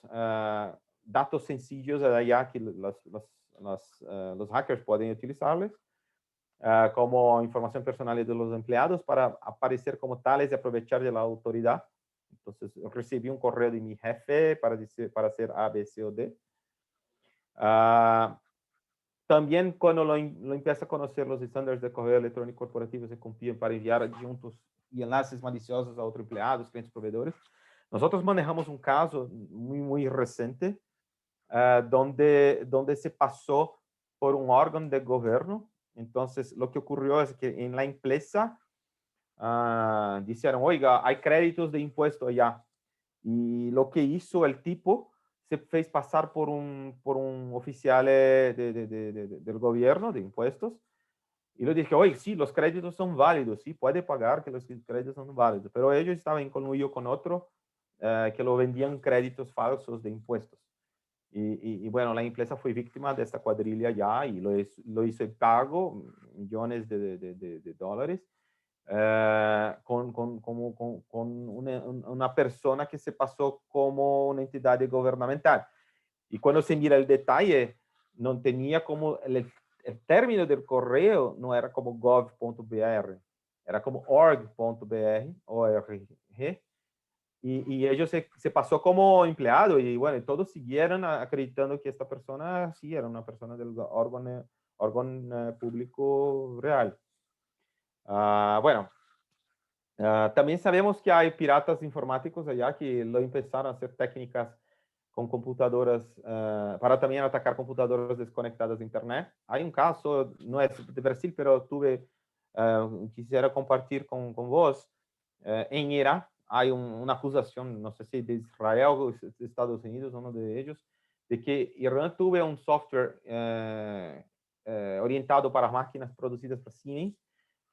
datos sencillos de allá que los hackers pueden utilizarles, como información personal de los empleados para aparecer como tales y aprovechar de la autoridad. Entonces, recibí un correo de mi jefe para hacer A, B, C o D. También cuando lo empieza a conocer los estándares de correo electrónico corporativo se confían para enviar adjuntos y enlaces maliciosos a otros empleados, clientes, proveedores. Nosotros manejamos un caso muy reciente donde se pasó por un órgano de gobierno. Entonces, lo que ocurrió es que en la empresa dijeron, oiga, hay créditos de impuesto allá. Y lo que hizo el tipo se fez pasar por un oficial del gobierno de impuestos y le dije, oye, sí, los créditos son válidos, sí, puede pagar que los créditos son válidos, pero ellos estaban conluidos con otro que lo vendían créditos falsos de impuestos. Y bueno, la empresa fue víctima de esta cuadrilla ya y lo hizo el pago, millones de dólares, con una persona que se pasó como una entidad gubernamental. Y cuando se mira el detalle, no tenía como el término del correo, no era como gov.br, era como org.br, ORG, y ellos se pasó como empleado y bueno, todos siguieron acreditando que esta persona sí era una persona del órgano público real. Bueno, también sabemos que hay piratas informáticos allá que lo empezaron a hacer técnicas con computadoras para también atacar computadoras desconectadas de internet. Hay un caso, no es de Brasil, pero quisiera compartir con vos. En Irak hay una acusación, no sé si de Israel o de Estados Unidos, uno de ellos, de que Irán tuvo un software orientado para máquinas producidas para cine,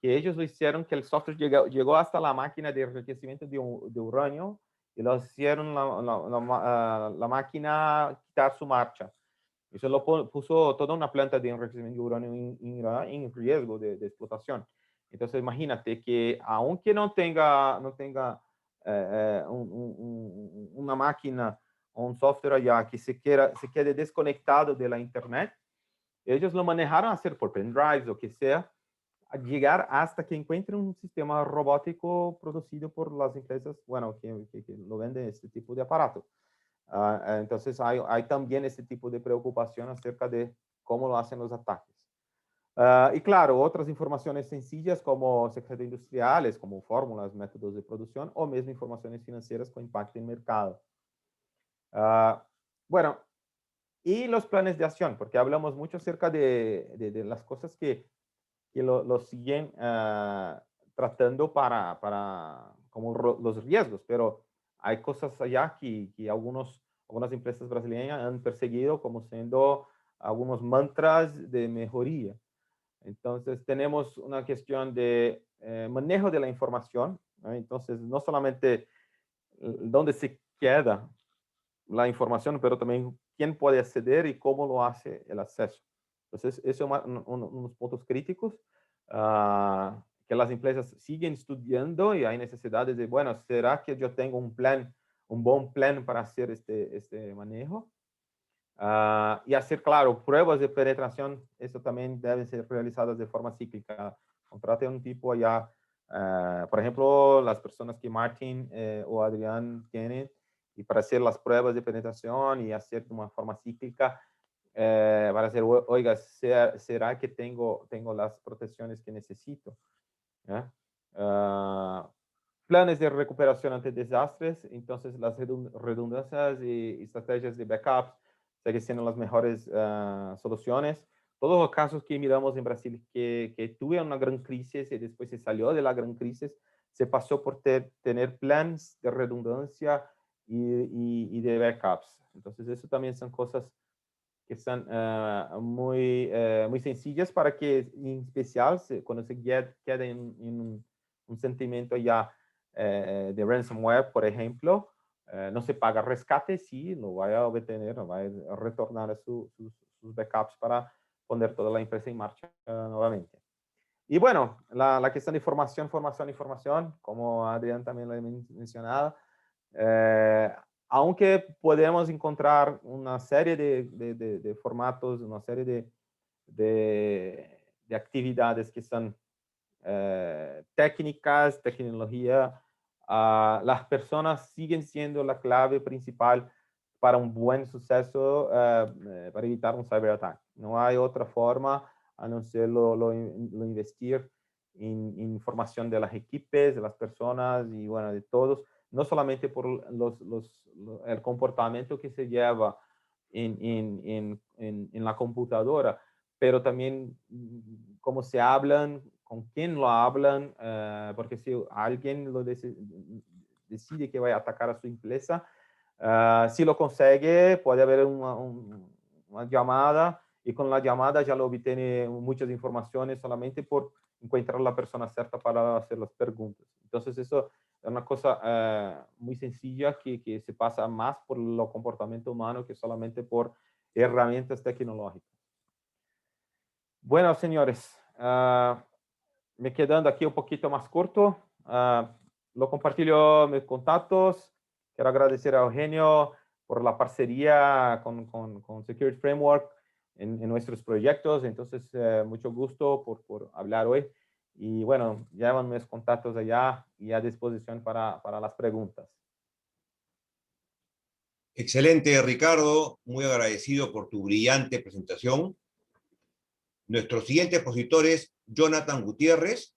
que ellos lo hicieron, que el software llegó hasta la máquina de enriquecimiento de uranio y lo hicieron la máquina quitar su marcha. Eso lo puso toda una planta de enriquecimiento de uranio en riesgo de explotación. Entonces imagínate que aunque no tenga una máquina o un software allá que se quede desconectado de la internet, ellos lo manejaron a hacer por pendrives o que sea, a llegar hasta que encuentren un sistema robótico producido por las empresas, bueno, que lo venden este tipo de aparato. Entonces hay también este tipo de preocupación acerca de cómo lo hacen los ataques. Y claro, otras informaciones sencillas como secretos industriales, como fórmulas, métodos de producción, o mismo informaciones financieras con impacto en mercado. Bueno, y los planes de acción, porque hablamos mucho acerca de las cosas que lo siguen tratando para como los riesgos, pero hay cosas allá que algunas empresas brasileñas han perseguido como siendo algunos mantras de mejoría. Entonces tenemos una cuestión de manejo de la información, ¿no? Entonces no solamente dónde se queda la información, pero también quién puede acceder y cómo lo hace el acceso. Entonces, eso es unos puntos críticos que las empresas siguen estudiando y hay necesidades de, bueno, ¿será que yo tengo un buen plan para hacer este manejo? Y hacer, claro, pruebas de penetración, eso también deben ser realizadas de forma cíclica. Contrate un tipo allá, por ejemplo, las personas que Martín o Adrián tienen, y para hacer las pruebas de penetración y hacer de una forma cíclica, para hacer, oiga, ¿será que tengo las protecciones que necesito? Planes de recuperación ante desastres, entonces las redundancias y estrategias de backups siguen siendo las mejores soluciones. Todos los casos que miramos en Brasil que tuvieron una gran crisis y después se salió de la gran crisis, se pasó por tener planes de redundancia y de backups. Entonces, eso también son cosas que son muy sencillas para que, en especial, cuando se queda en un sentimiento ya de ransomware, por ejemplo, no se paga rescate, sí, lo va a obtener, va a retornar a sus backups para poner toda la empresa en marcha nuevamente. Y bueno, la cuestión de formación, como Adrián también lo ha mencionado, aunque podemos encontrar una serie de formatos, una serie de actividades que son técnicas, tecnología, las personas siguen siendo la clave principal para un buen suceso, para evitar un cyberataque. No hay otra forma a no ser lo investir en información de las equipes, de las personas y bueno, de todos, no solamente por el comportamiento que se lleva en la computadora, pero también cómo se hablan, con quién lo hablan, porque si alguien decide que va a atacar a su empresa, si lo consegue, puede haber una llamada y con la llamada ya lo obtiene muchas informaciones solamente por encontrar la persona cierta para hacer las preguntas. Entonces eso es una cosa muy sencilla que se pasa más por el comportamiento humano que solamente por herramientas tecnológicas. Bueno, señores, me quedando aquí un poquito más corto, lo compartillo mis contactos. Quiero agradecer a Eugenio por la parcería con Security Framework en nuestros proyectos. Entonces, mucho gusto por hablar hoy. Y bueno, llevan mis contactos allá y a disposición para las preguntas. Excelente, Ricardo. Muy agradecido por tu brillante presentación. Nuestro siguiente expositor es Jonathan Gutiérrez.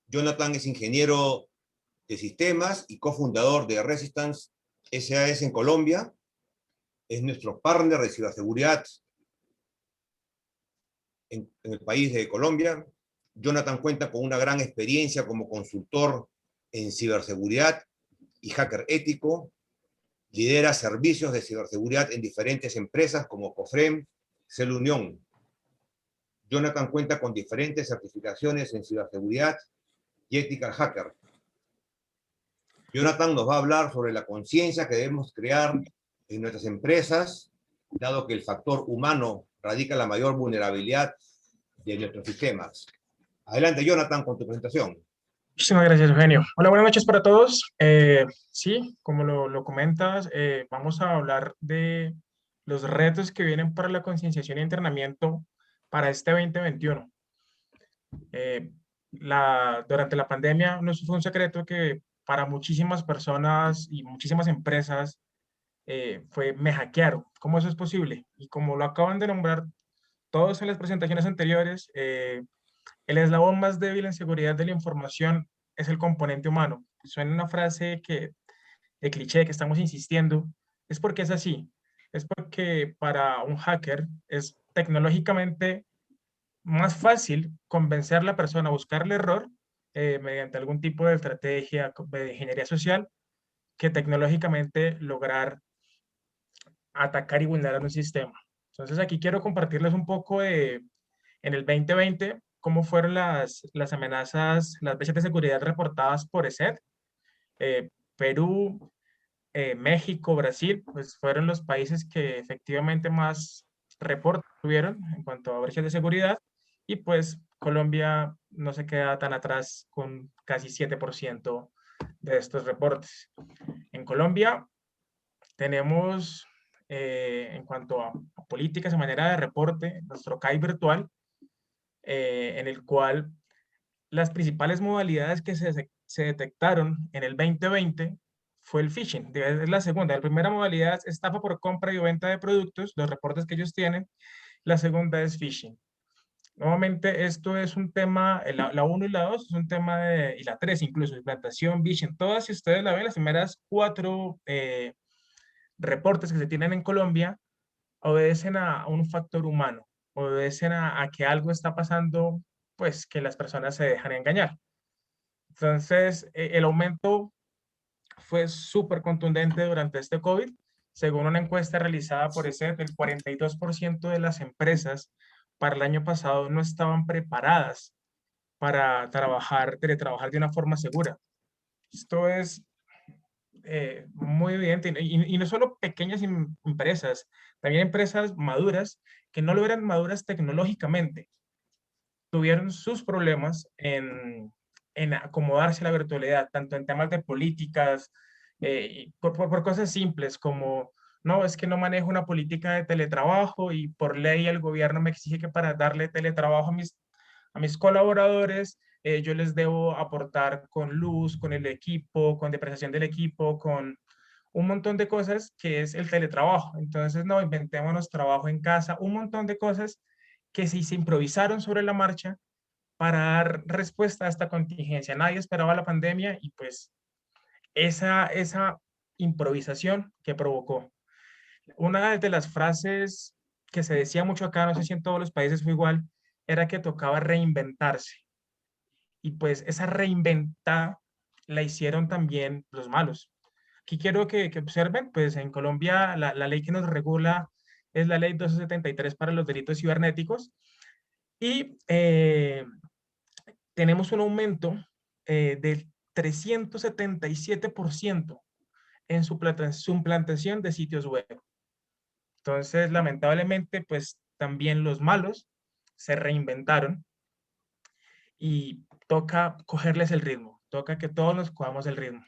Jonathan es ingeniero de sistemas y cofundador de Resistance SAS en Colombia. Es nuestro partner de ciberseguridad en el país de Colombia. Jonathan cuenta con una gran experiencia como consultor en ciberseguridad y hacker ético. Lidera servicios de ciberseguridad en diferentes empresas como Cofrem, Celunión. Jonathan cuenta con diferentes certificaciones en ciberseguridad y ética hacker. Jonathan nos va a hablar sobre la conciencia que debemos crear en nuestras empresas, dado que el factor humano radica en la mayor vulnerabilidad de nuestros sistemas. Adelante, Jonathan, con tu presentación. Muchísimas gracias, Eugenio. Hola, buenas noches para todos. Sí, como lo comentas, vamos a hablar de los retos que vienen para la concienciación y entrenamiento para este 2021. Durante la pandemia no fue un secreto que para muchísimas personas y muchísimas empresas me hackearon. ¿Cómo eso es posible? Y como lo acaban de nombrar todos en las presentaciones anteriores, el eslabón más débil en seguridad de la información es el componente humano. Suena una frase de cliché que estamos insistiendo, es porque es así. Es porque para un hacker es tecnológicamente más fácil convencer a la persona a buscar el error mediante algún tipo de estrategia de ingeniería social que tecnológicamente lograr atacar y vulnerar un sistema. Entonces aquí quiero compartirles un poco de, en el 2020, cómo fueron las amenazas, las brechas de seguridad reportadas por ESET. Perú, México, Brasil, pues fueron los países que efectivamente más reportes tuvieron en cuanto a brechas de seguridad, y pues Colombia no se queda tan atrás con casi 7% de estos reportes. En Colombia tenemos, en cuanto a políticas de manera de reporte, nuestro CAI virtual, en el cual las principales modalidades que se detectaron en el 2020 fue el phishing. Es la segunda. La primera modalidad es estafa por compra y venta de productos, los reportes que ellos tienen. La segunda es phishing. Nuevamente, esto es un tema, la 1 y la 2 es un tema de, y la 3 incluso, implantación, phishing, todas, si ustedes la ven, las primeras 4 reportes que se tienen en Colombia obedecen a un factor humano, obedecen a que algo está pasando, pues que las personas se dejan engañar. Entonces, el aumento fue súper contundente durante este COVID. Según una encuesta realizada por ESET, el 42% de las empresas para el año pasado no estaban preparadas para teletrabajar de una forma segura. Esto es muy evidente, y no solo pequeñas empresas, también empresas maduras que no lo eran maduras tecnológicamente, tuvieron sus problemas en acomodarse a la virtualidad, tanto en temas de políticas, y por cosas simples como, no, es que no manejo una política de teletrabajo y por ley el gobierno me exige que para darle teletrabajo a mis colaboradores, yo les debo aportar con luz, con el equipo, con depreciación del equipo, con un montón de cosas que es el teletrabajo. Entonces, no, inventémonos trabajo en casa, un montón de cosas que se improvisaron sobre la marcha para dar respuesta a esta contingencia. Nadie esperaba la pandemia y pues esa improvisación que provocó. Una de las frases que se decía mucho acá, no sé si en todos los países fue igual, era que tocaba reinventarse. Y pues esa reinventada la hicieron también los malos. Aquí quiero que observen, pues en Colombia la ley que nos regula es la ley 273 para los delitos cibernéticos, y tenemos un aumento del 377% en su suplantación de sitios web. Entonces, lamentablemente, pues también los malos se reinventaron y toca cogerles el ritmo, toca que todos nos cojamos el ritmo.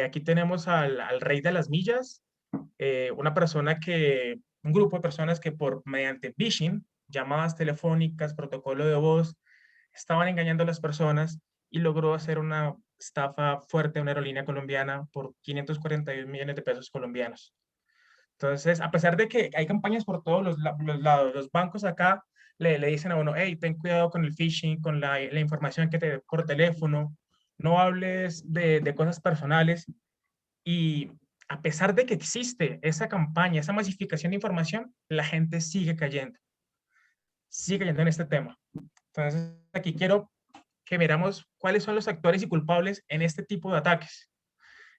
Aquí tenemos al rey de las millas, un grupo de personas que mediante phishing, llamadas telefónicas, protocolo de voz, estaban engañando a las personas y logró hacer una estafa fuerte a una aerolínea colombiana por 541 millones de pesos colombianos. Entonces, a pesar de que hay campañas por todos los lados, los bancos acá le dicen a uno, hey, ten cuidado con el phishing, con la información que te dé por teléfono, no hables de cosas personales. Y a pesar de que existe esa campaña, esa masificación de información, la gente sigue cayendo en este tema. Entonces, aquí quiero que miramos cuáles son los actores y culpables en este tipo de ataques.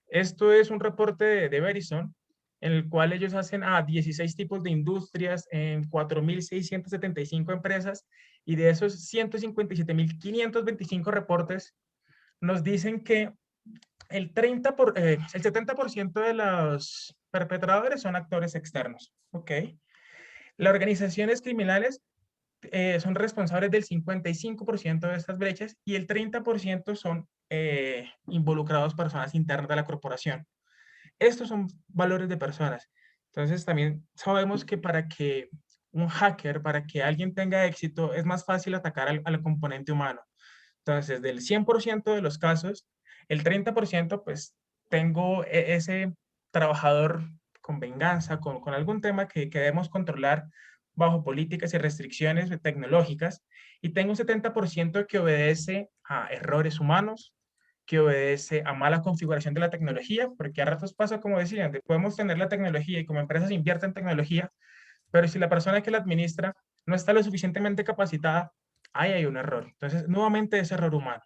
Esto es un reporte de Verizon, en el cual ellos hacen a 16 tipos de industrias en 4.675 empresas, y de esos 157.525 reportes nos dicen que el 70% de los perpetradores son actores externos. ¿Ok? Las organizaciones criminales son responsables del 55% de estas brechas, y el 30% son involucrados personas internas de la corporación. Estos son valores de personas. Entonces también sabemos que para que un hacker, para que alguien tenga éxito, es más fácil atacar al componente humano. Entonces, del 100% de los casos, el 30%, pues tengo ese trabajador con venganza, con algún tema que debemos controlar bajo políticas y restricciones tecnológicas, y tengo un 70% que obedece a errores humanos, que obedece a mala configuración de la tecnología, porque a ratos pasa, como decían, podemos tener la tecnología y como empresas invierten en tecnología, pero si la persona que la administra no está lo suficientemente capacitada, ahí hay un error. Entonces, nuevamente es error humano.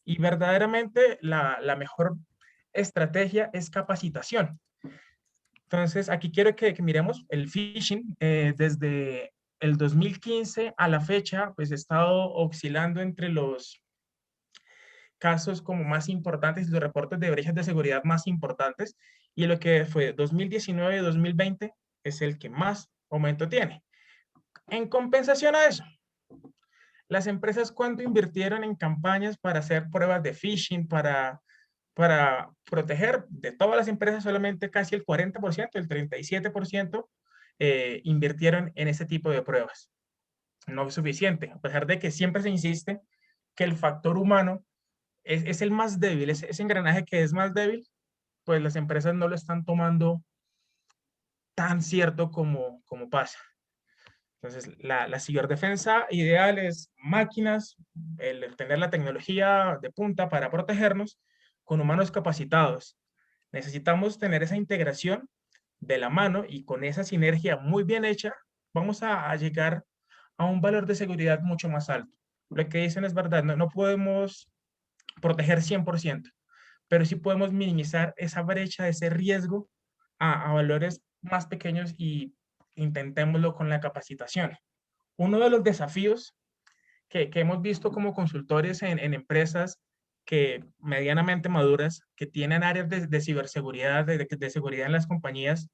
Y verdaderamente la mejor estrategia es capacitación. Entonces, aquí quiero que miremos el phishing. Desde el 2015 a la fecha, pues he estado oscilando entre los casos como más importantes y los reportes de brechas de seguridad más importantes. Y lo que fue 2019 y 2020 es el que más aumento tiene. En compensación a eso, las empresas, ¿cuánto invirtieron en campañas para hacer pruebas de phishing, para proteger? De todas las empresas, solamente casi el 40%, el 37%, invirtieron en ese tipo de pruebas. No es suficiente, a pesar de que siempre se insiste que el factor humano es el más débil, ese engranaje que es más débil, pues las empresas no lo están tomando tan cierto como pasa. Entonces, la ciberdefensa ideal es máquinas, el tener la tecnología de punta para protegernos con humanos capacitados. Necesitamos tener esa integración de la mano, y con esa sinergia muy bien hecha, vamos a llegar a un valor de seguridad mucho más alto. Lo que dicen es verdad, no podemos proteger 100%, pero sí podemos minimizar esa brecha, ese riesgo a valores más pequeños, y intentémoslo con la capacitación. Uno de los desafíos que hemos visto como consultores en empresas que medianamente maduras, que tienen áreas de ciberseguridad, de seguridad en las compañías,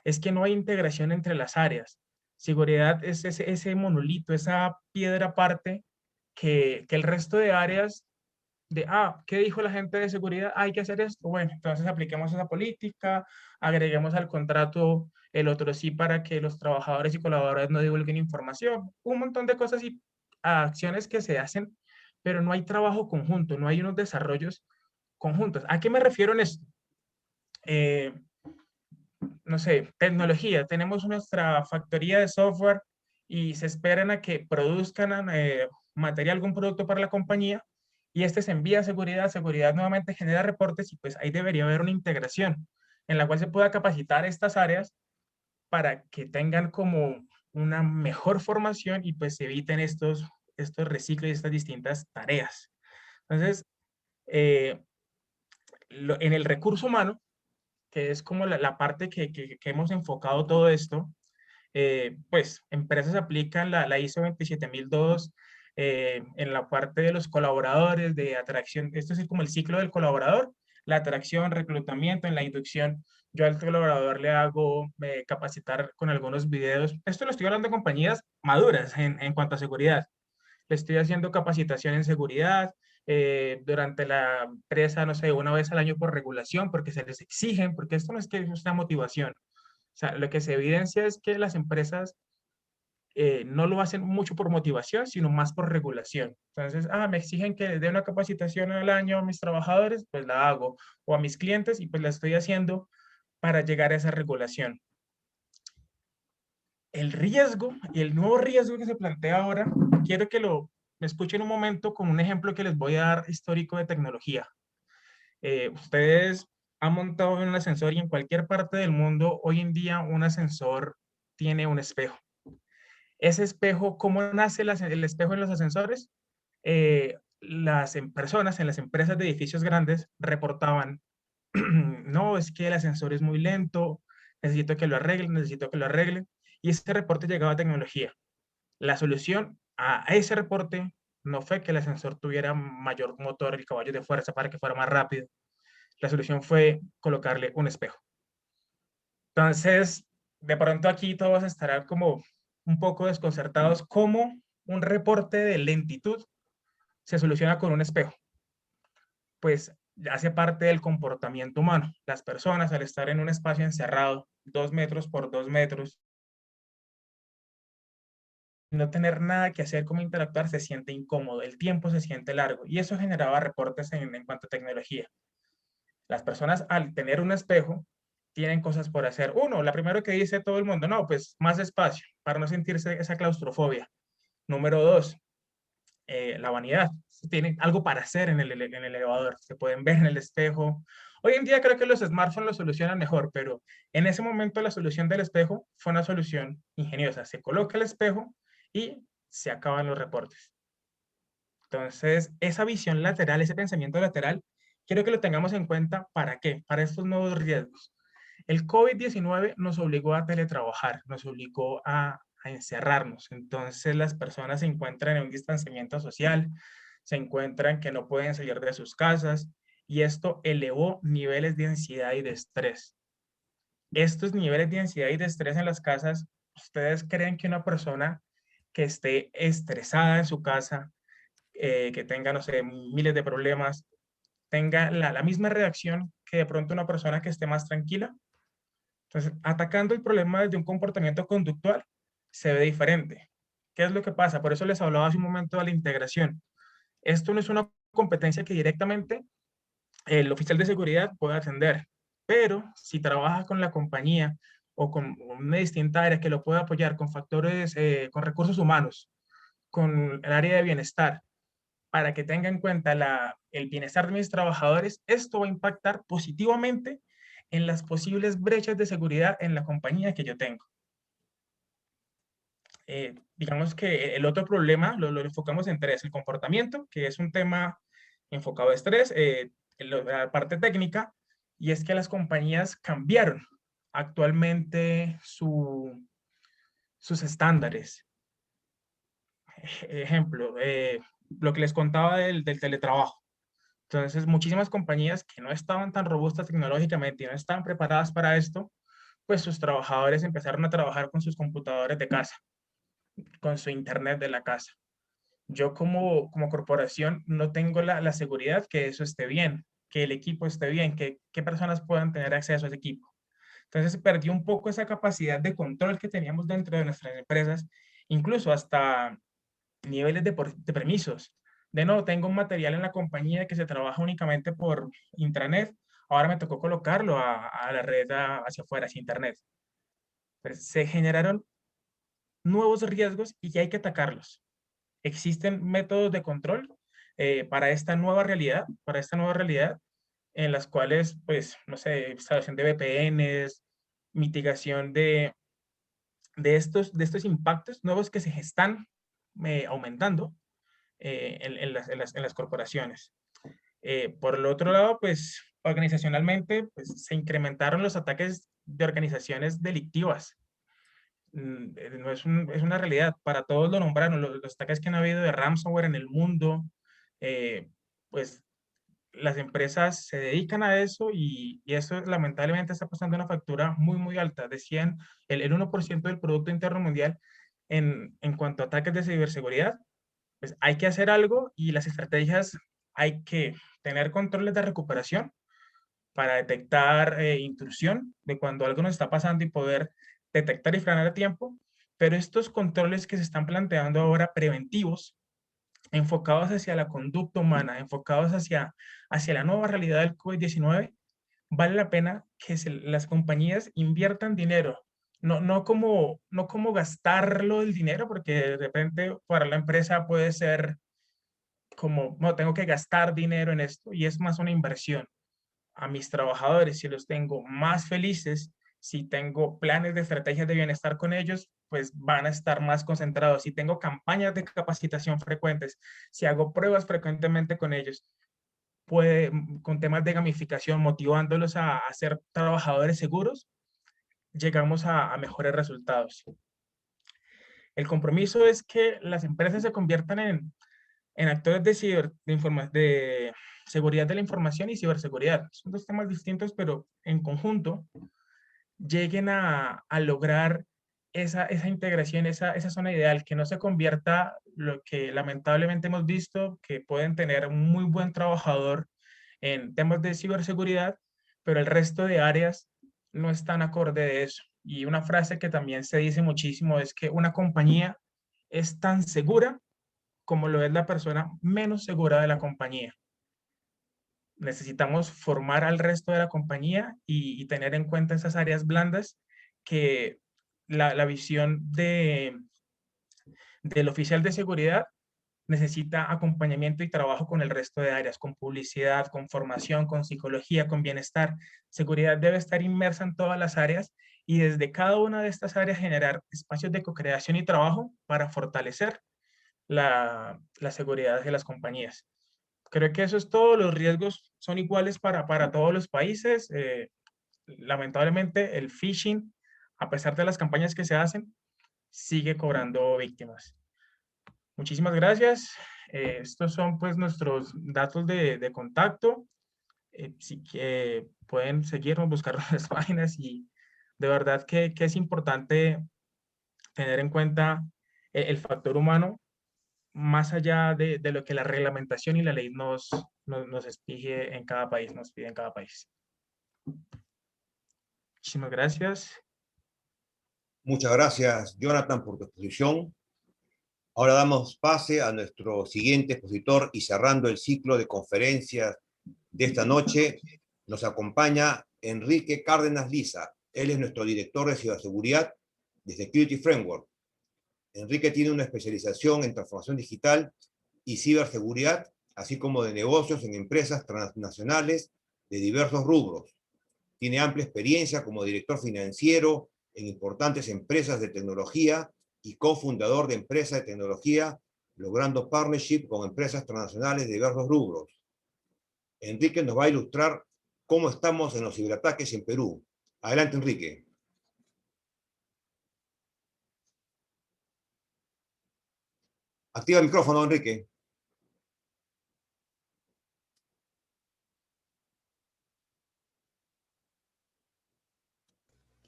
es que no hay integración entre las áreas. Seguridad es ese monolito, esa piedra aparte que el resto de áreas ¿qué dijo la gente de seguridad? Hay que hacer esto. Bueno, entonces apliquemos esa política, agreguemos al contrato el otro sí para que los trabajadores y colaboradores no divulguen información. Un montón de cosas y acciones que se hacen, pero no hay trabajo conjunto, no hay unos desarrollos conjuntos. ¿A qué me refiero en esto? No sé, tecnología. Tenemos nuestra factoría de software y se esperan a que produzcan material, algún producto para la compañía, y este se envía a seguridad, seguridad nuevamente genera reportes, y pues ahí debería haber una integración en la cual se pueda capacitar estas áreas para que tengan como una mejor formación y pues se eviten estos reciclos y estas distintas tareas. Entonces, en el recurso humano, que es como la parte que hemos enfocado todo esto, pues empresas aplican la ISO 27002 en la parte de los colaboradores, de atracción. Esto es como el ciclo del colaborador: la atracción, reclutamiento, en la inducción. Yo al colaborador le hago capacitar con algunos videos. Esto lo estoy hablando de compañías maduras en cuanto a seguridad. Le estoy haciendo capacitación en seguridad durante la empresa, no sé, una vez al año por regulación, porque se les exigen, porque esto no es que es una motivación. O sea, lo que se evidencia es que las empresas no lo hacen mucho por motivación, sino más por regulación. Entonces, me exigen que les dé una capacitación al año a mis trabajadores, pues la hago, o a mis clientes, y pues la estoy haciendo para llegar a esa regulación. El riesgo y el nuevo riesgo que se plantea ahora, quiero que me escuchen un momento con un ejemplo que les voy a dar histórico de tecnología. Ustedes han montado en un ascensor, y en cualquier parte del mundo hoy en día un ascensor tiene un espejo. Ese espejo, ¿cómo nace el espejo en los ascensores? Las personas en las empresas de edificios grandes reportaban, no, es que el ascensor es muy lento, necesito que lo arreglen, necesito que lo arreglen. Y ese reporte llegaba a tecnología. La solución a ese reporte no fue que el ascensor tuviera mayor motor y caballos de fuerza para que fuera más rápido. La solución fue colocarle un espejo. Entonces, de pronto aquí todos estarán como un poco desconcertados: cómo un reporte de lentitud se soluciona con un espejo. Pues hace parte del comportamiento humano. Las personas, al estar en un espacio encerrado, 2 metros por 2 metros, no tener nada que hacer, cómo interactuar, se siente incómodo, el tiempo se siente largo, y eso generaba reportes en cuanto a tecnología. Las personas, al tener un espejo, tienen cosas por hacer. Uno, la primero que dice todo el mundo, no, pues más espacio, para no sentirse esa claustrofobia. Número dos, la vanidad. Tienen algo para hacer en el elevador, se pueden ver en el espejo. Hoy en día creo que los smartphones lo solucionan mejor, pero en ese momento la solución del espejo fue una solución ingeniosa. Se coloca el espejo y se acaban los reportes. Entonces, esa visión lateral, ese pensamiento lateral, quiero que lo tengamos en cuenta. ¿Para qué? Para estos nuevos riesgos. El COVID-19 nos obligó a teletrabajar, nos obligó a encerrarnos. Entonces, las personas se encuentran en un distanciamiento social, se encuentran que no pueden salir de sus casas, y esto elevó niveles de ansiedad y de estrés. Estos niveles de ansiedad y de estrés en las casas, ¿ustedes creen que una persona que esté estresada en su casa, que tenga, no sé, miles de problemas, tenga la misma reacción que de pronto una persona que esté más tranquila? Entonces, atacando el problema desde un comportamiento conductual, se ve diferente. ¿Qué es lo que pasa? Por eso les hablaba hace un momento de la integración. Esto no es una competencia que directamente el oficial de seguridad puede atender, pero si trabaja con la compañía o con una distinta área que lo pueda apoyar con factores, con recursos humanos, con el área de bienestar, para que tenga en cuenta el bienestar de mis trabajadores, esto va a impactar positivamente en las posibles brechas de seguridad en la compañía que yo tengo. Digamos que el otro problema lo enfocamos en tres: el comportamiento, que es un tema enfocado a estrés, la parte técnica, y es que las compañías cambiaron actualmente sus estándares. Ejemplo, lo que les contaba del teletrabajo. Entonces, muchísimas compañías que no estaban tan robustas tecnológicamente y no estaban preparadas para esto, pues sus trabajadores empezaron a trabajar con sus computadores de casa, con su internet de la casa. Yo como corporación no tengo la seguridad que eso esté bien, que el equipo esté bien, que personas puedan tener acceso a ese equipo. Entonces, perdí un poco esa capacidad de control que teníamos dentro de nuestras empresas, incluso hasta niveles de permisos. De no, tengo un material en la compañía que se trabaja únicamente por intranet, ahora me tocó colocarlo a la red hacia afuera, hacia internet. Pues se generaron nuevos riesgos y hay que atacarlos. Existen métodos de control para esta nueva realidad, en las cuales, pues, no sé, instalación de VPNs, mitigación de estos impactos nuevos que se están aumentando en las corporaciones. Por el otro lado, pues organizacionalmente, pues, se incrementaron los ataques de organizaciones delictivas. No es una realidad, para todos lo nombraron, los ataques que han habido de ransomware en el mundo, pues las empresas se dedican a eso, y eso lamentablemente está pasando una factura muy, muy alta. Decían el 1% del Producto Interno Mundial en cuanto a ataques de ciberseguridad. Pues hay que hacer algo, y las estrategias, hay que tener controles de recuperación para detectar intrusión de cuando algo nos está pasando y poder detectar y frenar a tiempo. Pero estos controles que se están planteando ahora, preventivos, enfocados hacia la conducta humana, enfocados hacia la nueva realidad del COVID-19, vale la pena que las compañías inviertan dinero, no como gastarlo el dinero, porque de repente para la empresa puede ser como, no, tengo que gastar dinero en esto, y es más una inversión. A mis trabajadores, si los tengo más felices, si tengo planes de estrategias de bienestar con ellos, pues van a estar más concentrados. Si tengo campañas de capacitación frecuentes, si hago pruebas frecuentemente con ellos, con temas de gamificación, motivándolos a ser trabajadores seguros, llegamos a mejores resultados. El compromiso es que las empresas se conviertan en actores de seguridad de la información y ciberseguridad. Son dos temas distintos, pero en conjunto lleguen a lograr esa integración, esa zona ideal, que no se convierta lo que lamentablemente hemos visto, que pueden tener un muy buen trabajador en temas de ciberseguridad, pero el resto de áreas no están acorde de eso. Y una frase que también se dice muchísimo es que una compañía es tan segura como lo es la persona menos segura de la compañía. Necesitamos formar al resto de la compañía y tener en cuenta esas áreas blandas que la visión del oficial de seguridad necesita acompañamiento y trabajo con el resto de áreas, con publicidad, con formación, con psicología, con bienestar. Seguridad debe estar inmersa en todas las áreas y desde cada una de estas áreas generar espacios de co-creación y trabajo para fortalecer la seguridad de las compañías. Creo que eso es todo. Los riesgos son iguales para todos los países. Lamentablemente, el phishing, a pesar de las campañas que se hacen, sigue cobrando víctimas. Muchísimas gracias. Estos son pues nuestros datos de contacto. Sí que pueden seguirnos, buscar las páginas y de verdad que es importante tener en cuenta el factor humano más allá de lo que la reglamentación y la ley nos exige en cada país, nos pide en cada país. Muchísimas gracias. Muchas gracias, Jonathan, por tu exposición. Ahora damos pase a nuestro siguiente expositor y cerrando el ciclo de conferencias de esta noche, nos acompaña Enrique Cárdenas Liza. Él es nuestro director de ciberseguridad de Security Framework. Enrique tiene una especialización en transformación digital y ciberseguridad, así como de negocios en empresas transnacionales de diversos rubros. Tiene amplia experiencia como director financiero en importantes empresas de tecnología y cofundador de empresas de tecnología, logrando partnership con empresas transnacionales de diversos rubros. Enrique nos va a ilustrar cómo estamos en los ciberataques en Perú. Adelante, Enrique. Activa el micrófono, Enrique.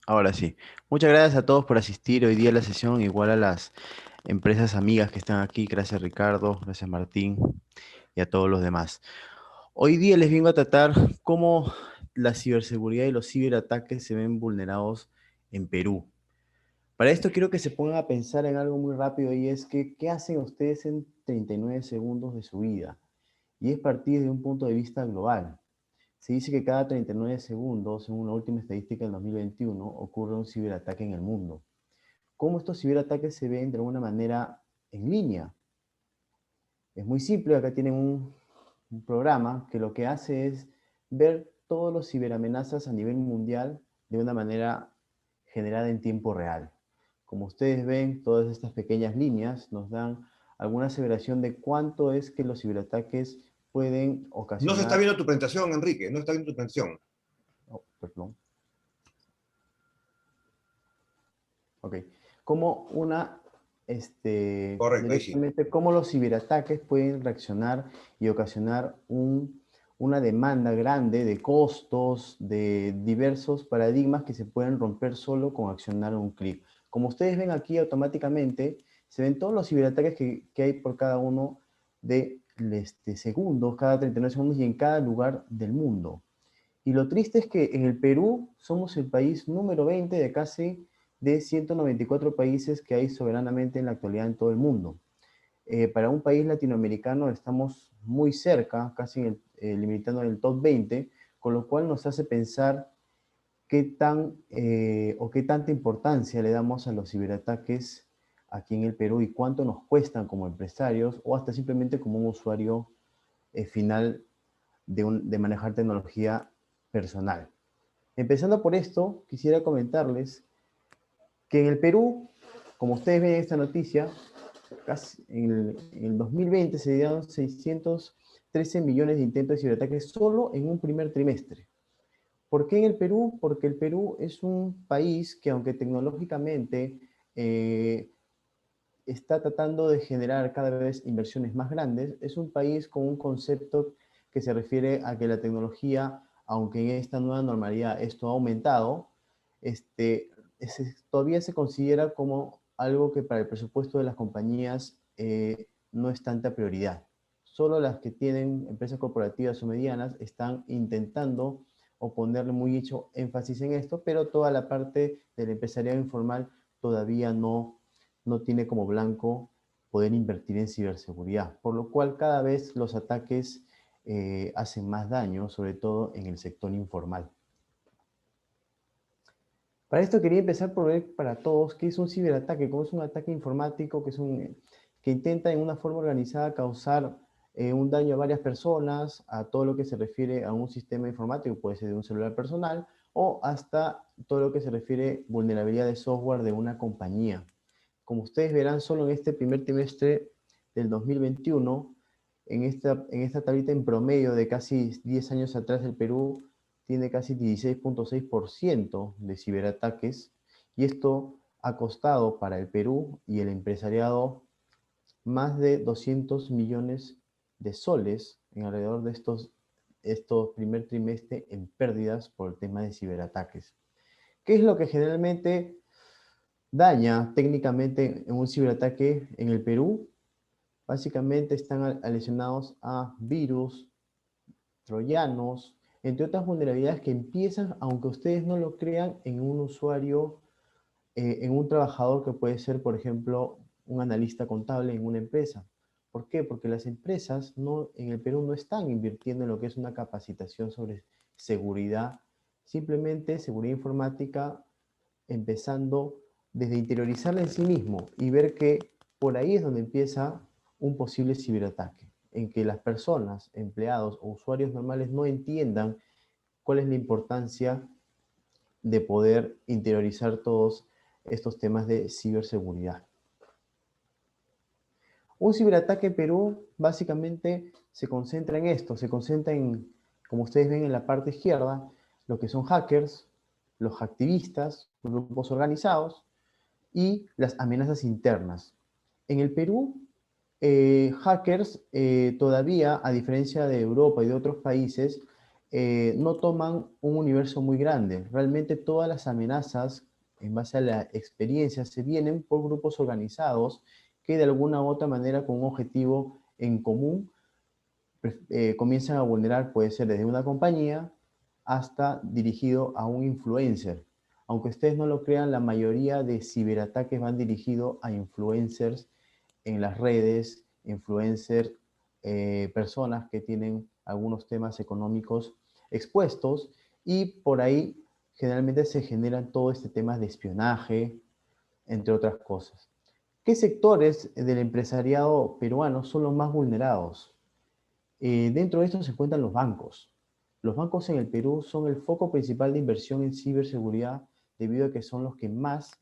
Ahora sí. Muchas gracias a todos por asistir hoy día a la sesión, igual a las empresas amigas que están aquí. Gracias Ricardo, gracias Martín y a todos los demás. Hoy día les vengo a tratar cómo la ciberseguridad y los ciberataques se ven vulnerados en Perú. Para esto quiero que se pongan a pensar en algo muy rápido y es que ¿qué hacen ustedes en 39 segundos de su vida? Y es partir de un punto de vista global. Se dice que cada 39 segundos, según la última estadística del 2021, ocurre un ciberataque en el mundo. ¿Cómo estos ciberataques se ven de alguna manera en línea? Es muy simple, acá tienen un programa que lo que hace es ver todos los ciberamenazas a nivel mundial de una manera generada en tiempo real. Como ustedes ven, todas estas pequeñas líneas nos dan alguna aseveración de cuánto es que los ciberataques pueden ocasionar. No se está viendo tu presentación, Enrique, no se está viendo tu presentación. Oh, perdón. Ok. Como Correcto, ahí sí. directamente, cómo los ciberataques pueden reaccionar y ocasionar una demanda grande de costos, de diversos paradigmas que se pueden romper solo con accionar un clic. Como ustedes ven aquí, automáticamente se ven todos los ciberataques que hay por cada uno de segundos, cada 39 segundos y en cada lugar del mundo. Y lo triste es que en el Perú somos el país número 20 de casi de 194 países que hay soberanamente en la actualidad en todo el mundo. Para un país latinoamericano estamos muy cerca, casi limitando en el top 20, con lo cual nos hace pensar qué tanta importancia le damos a los ciberataques aquí en el Perú y cuánto nos cuestan como empresarios o hasta simplemente como un usuario final de manejar tecnología personal. Empezando por esto, quisiera comentarles que en el Perú, como ustedes ven en esta noticia, casi en el 2020 se dieron 613 millones de intentos de ciberataques solo en un primer trimestre. ¿Por qué en el Perú? Porque el Perú es un país que aunque tecnológicamente está tratando de generar cada vez inversiones más grandes, es un país con un concepto que se refiere a que la tecnología, aunque en esta nueva normalidad esto ha aumentado, todavía se considera como algo que para el presupuesto de las compañías no es tanta prioridad. Solo las que tienen empresas corporativas o medianas están intentando o ponerle mucho énfasis en esto, pero toda la parte del empresariado informal todavía no no tiene como blanco poder invertir en ciberseguridad, por lo cual cada vez los ataques hacen más daño, sobre todo en el sector informal. Para esto quería empezar por ver para todos qué es un ciberataque, cómo es un ataque informático, que intenta en una forma organizada causar un daño a varias personas, a todo lo que se refiere a un sistema informático, puede ser de un celular personal, o hasta todo lo que se refiere a vulnerabilidad de software de una compañía. Como ustedes verán, solo en este primer trimestre del 2021, en esta tablita en promedio de casi 10 años atrás, el Perú tiene casi 16.6% de ciberataques, y esto ha costado para el Perú y el empresariado más de 200 millones de soles en alrededor de estos primer trimestre en pérdidas por el tema de ciberataques. ¿Qué es lo que generalmente daña técnicamente en un ciberataque en el Perú? Básicamente están lesionados a virus, troyanos, entre otras vulnerabilidades que empiezan, aunque ustedes no lo crean, en un usuario, en un trabajador que puede ser, por ejemplo, un analista contable en una empresa. ¿Por qué? Porque las empresas en el Perú no están invirtiendo en lo que es una capacitación sobre seguridad, simplemente seguridad informática, empezando desde interiorizarla en sí mismo y ver que por ahí es donde empieza un posible ciberataque, en que las personas, empleados o usuarios normales no entiendan cuál es la importancia de poder interiorizar todos estos temas de ciberseguridad. Un ciberataque en Perú básicamente se concentra en esto, se concentra en, como ustedes ven en la parte izquierda, lo que son hackers, los activistas, grupos organizados y las amenazas internas. En el Perú, hackers todavía, a diferencia de Europa y de otros países, no toman un universo muy grande. Realmente todas las amenazas, en base a la experiencia, se vienen por grupos organizados que de alguna u otra manera, con un objetivo en común, comienzan a vulnerar, puede ser desde una compañía hasta dirigido a un influencer. Aunque ustedes no lo crean, la mayoría de ciberataques van dirigidos a influencers en las redes, influencers, personas que tienen algunos temas económicos expuestos, y por ahí generalmente se generan todo este tema de espionaje, entre otras cosas. ¿Qué sectores del empresariado peruano son los más vulnerados? Dentro de esto se encuentran los bancos. Los bancos en el Perú son el foco principal de inversión en ciberseguridad, debido a que son los que más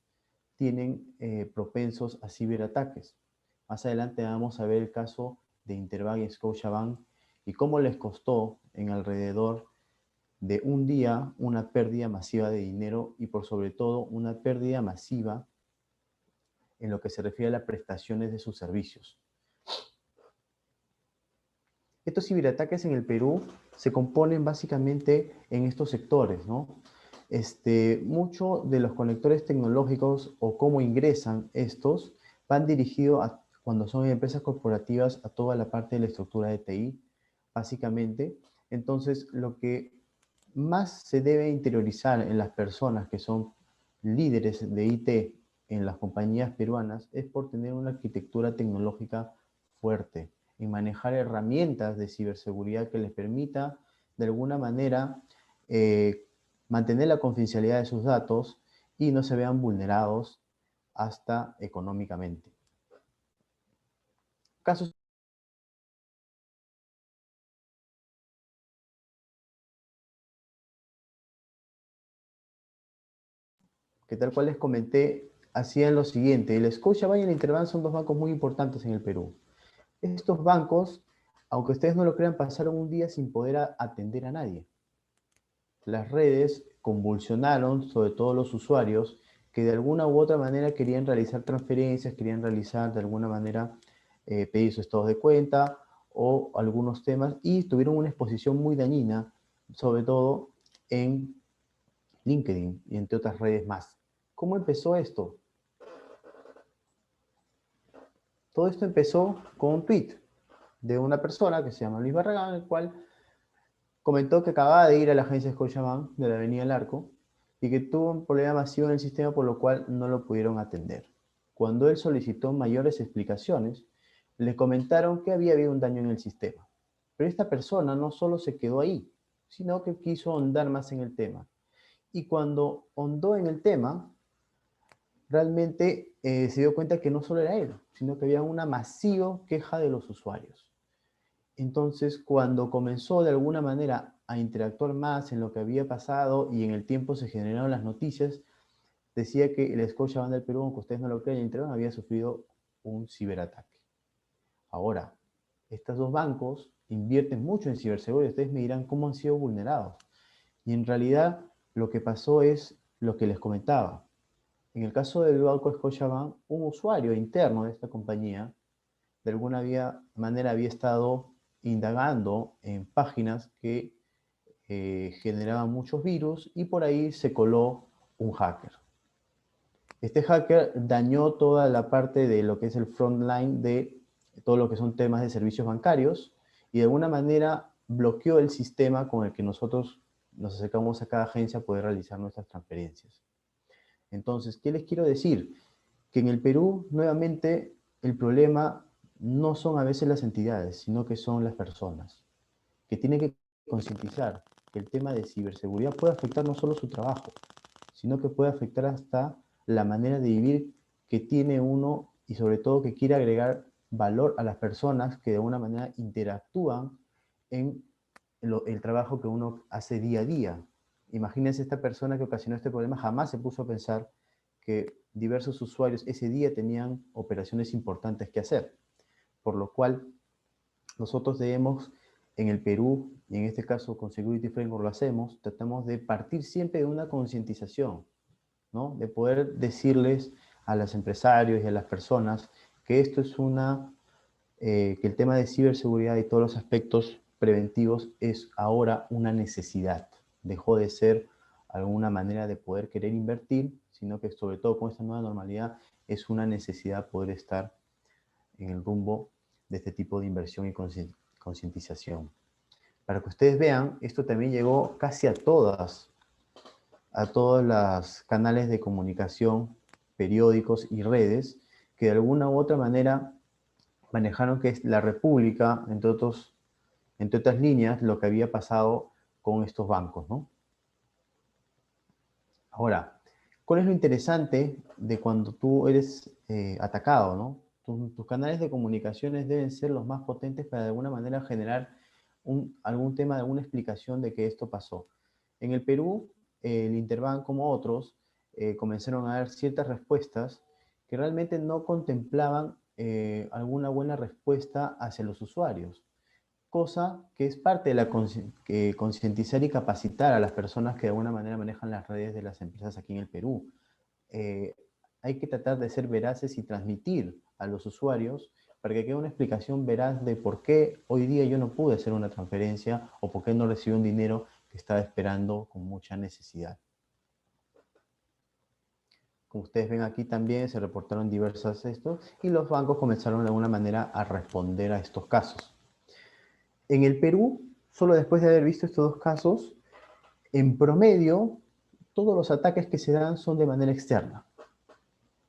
tienen propensos a ciberataques. Más adelante vamos a ver el caso de Interbank y Scotiabank y cómo les costó en alrededor de un día una pérdida masiva de dinero, y por sobre todo una pérdida masiva en lo que se refiere a las prestaciones de sus servicios. Estos ciberataques en el Perú se componen básicamente en estos sectores, ¿no? Muchos de los conectores tecnológicos o cómo ingresan estos van dirigidos cuando son empresas corporativas, a toda la parte de la estructura de TI, básicamente. Entonces, lo que más se debe interiorizar en las personas que son líderes de IT en las compañías peruanas es por tener una arquitectura tecnológica fuerte, en manejar herramientas de ciberseguridad que les permita de alguna manera mantener la confidencialidad de sus datos y no se vean vulnerados hasta económicamente. Casos que, tal cual les comenté, hacían lo siguiente. El Scotiabank y el Interbank son dos bancos muy importantes en el Perú. Estos bancos, aunque ustedes no lo crean, pasaron un día sin poder atender a nadie. Las redes convulsionaron, sobre todo los usuarios, que de alguna u otra manera querían realizar transferencias, querían realizar de alguna manera pedir sus estados de cuenta o algunos temas, y tuvieron una exposición muy dañina, sobre todo en LinkedIn y entre otras redes más. ¿Cómo empezó esto? Todo esto empezó con un tweet de una persona que se llama Luis Barragán, el cual comentó que acababa de ir a la agencia Scotiabank de la Avenida El Arco y que tuvo un problema masivo en el sistema, por lo cual no lo pudieron atender. cuando él solicitó mayores explicaciones, le comentaron que había habido un daño en el sistema. Pero esta persona no solo se quedó ahí, sino que quiso ahondar más en el tema. Y cuando ahondó en el tema, realmente se dio cuenta que no solo era él, sino que había una masiva queja de los usuarios. Entonces, cuando comenzó de alguna manera a interactuar más en lo que había pasado y en el tiempo se generaron las noticias, decía que el Scotiabank del Perú, aunque ustedes no lo crean, había sufrido un ciberataque. Ahora, estos dos bancos invierten mucho en ciberseguridad y ustedes me dirán cómo han sido vulnerados. Y en realidad lo que pasó es lo que les comentaba. En el caso del banco Scotiabank, un usuario interno de esta compañía de alguna manera había estado indagando en páginas que generaban muchos virus y por ahí se coló un hacker. Este hacker dañó toda la parte de lo que es el frontline de todo lo que son temas de servicios bancarios y de alguna manera bloqueó el sistema con el que nosotros nos acercamos a cada agencia a poder realizar nuestras transferencias. Entonces, ¿qué les quiero decir? Que en el Perú, nuevamente, el problema no son a veces las entidades, sino que son las personas, que tienen que concientizar que el tema de ciberseguridad puede afectar no solo su trabajo, sino que puede afectar hasta la manera de vivir que tiene uno y sobre todo que quiere agregar valor a las personas que de alguna manera interactúan en el trabajo que uno hace día a día. Imagínense esta persona que ocasionó este problema jamás se puso a pensar que diversos usuarios ese día tenían operaciones importantes que hacer. Por lo cual, nosotros debemos, en el Perú, y en este caso con Security Framework lo hacemos, tratamos de partir siempre de una concientización, ¿no? De poder decirles a los empresarios y a las personas que esto es que el tema de ciberseguridad y todos los aspectos preventivos es ahora una necesidad. Dejó de ser alguna manera de poder querer invertir, sino que sobre todo con esta nueva normalidad es una necesidad poder estar en el rumbo de este tipo de inversión y concientización. Para que ustedes vean, esto también llegó casi a todos los canales de comunicación, periódicos y redes, que de alguna u otra manera manejaron que es la República, entre otras líneas, lo que había pasado con estos bancos, ¿no? Ahora, ¿cuál es lo interesante de cuando tú eres atacado, ¿no? Tus canales de comunicaciones deben ser los más potentes para de alguna manera generar algún tema, alguna explicación de que esto pasó. En el Perú, el Interbank, como otros, comenzaron a dar ciertas respuestas que realmente no contemplaban alguna buena respuesta hacia los usuarios. Cosa que es parte de la concientizar y capacitar a las personas que de alguna manera manejan las redes de las empresas aquí en el Perú. Hay que tratar de ser veraces y transmitir a los usuarios para que quede una explicación veraz de por qué hoy día yo no pude hacer una transferencia o por qué no recibí un dinero que estaba esperando con mucha necesidad. Como ustedes ven aquí también se reportaron diversos estos y los bancos comenzaron de alguna manera a responder a estos casos. En el Perú, solo después de haber visto estos dos casos, en promedio, todos los ataques que se dan son de manera externa,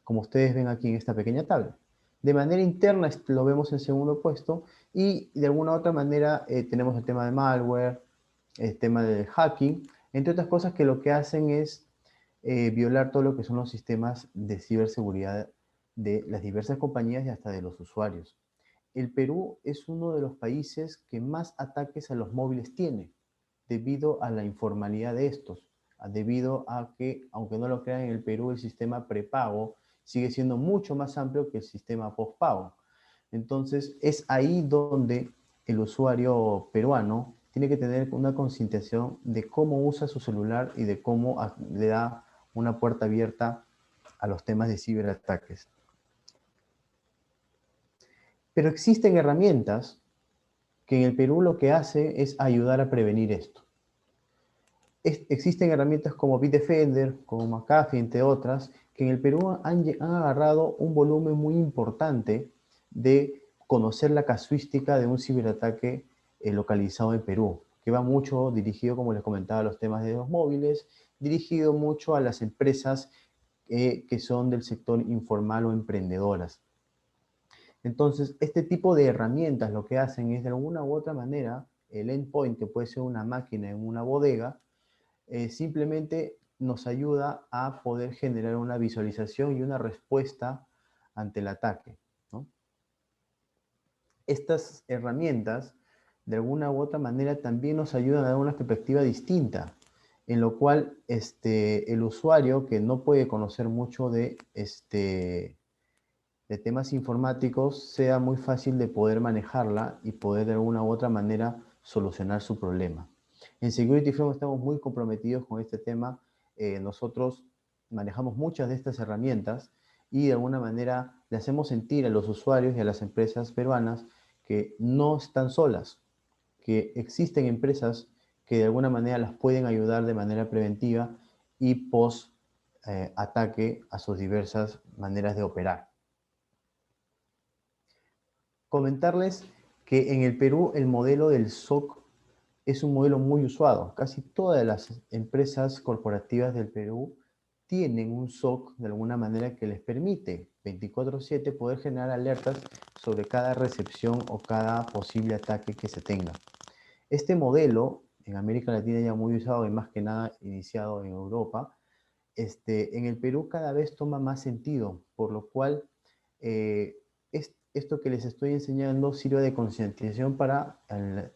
como ustedes ven aquí en esta pequeña tabla. De manera interna lo vemos en segundo puesto y de alguna otra manera tenemos el tema de malware, el tema del hacking, entre otras cosas que lo que hacen es violar todo lo que son los sistemas de ciberseguridad de las diversas compañías y hasta de los usuarios. El Perú es uno de los países que más ataques a los móviles tiene, debido a la informalidad de estos, debido a que, aunque no lo crean, en el Perú el sistema prepago sigue siendo mucho más amplio que el sistema postpago. Entonces, es ahí donde el usuario peruano tiene que tener una concientización de cómo usa su celular y de cómo le da una puerta abierta a los temas de ciberataques. Pero existen herramientas que en el Perú lo que hace es ayudar a prevenir esto. Existen herramientas como Bitdefender, como McAfee, entre otras, que en el Perú han agarrado un volumen muy importante de conocer la casuística de un ciberataque localizado en Perú, que va mucho dirigido, como les comentaba, a los temas de los móviles, dirigido mucho a las empresas que son del sector informal o emprendedoras. Entonces, este tipo de herramientas lo que hacen es de alguna u otra manera, el endpoint, que puede ser una máquina en una bodega, simplemente nos ayuda a poder generar una visualización y una respuesta ante el ataque, ¿no? Estas herramientas, de alguna u otra manera, también nos ayudan a dar una perspectiva distinta, en lo cual el usuario que no puede conocer mucho de temas informáticos, sea muy fácil de poder manejarla y poder de alguna u otra manera solucionar su problema. En Security Framework estamos muy comprometidos con este tema. Nosotros manejamos muchas de estas herramientas y de alguna manera le hacemos sentir a los usuarios y a las empresas peruanas que no están solas, que existen empresas que de alguna manera las pueden ayudar de manera preventiva y post ataque a sus diversas maneras de operar. Comentarles que en el Perú el modelo del SOC es un modelo muy usado. Casi todas las empresas corporativas del Perú tienen un SOC de alguna manera que les permite 24/7 poder generar alertas sobre cada recepción o cada posible ataque que se tenga. Este modelo en América Latina ya muy usado y más que nada iniciado en Europa, en el Perú cada vez toma más sentido, por lo cual esto que les estoy enseñando sirve de concientización para,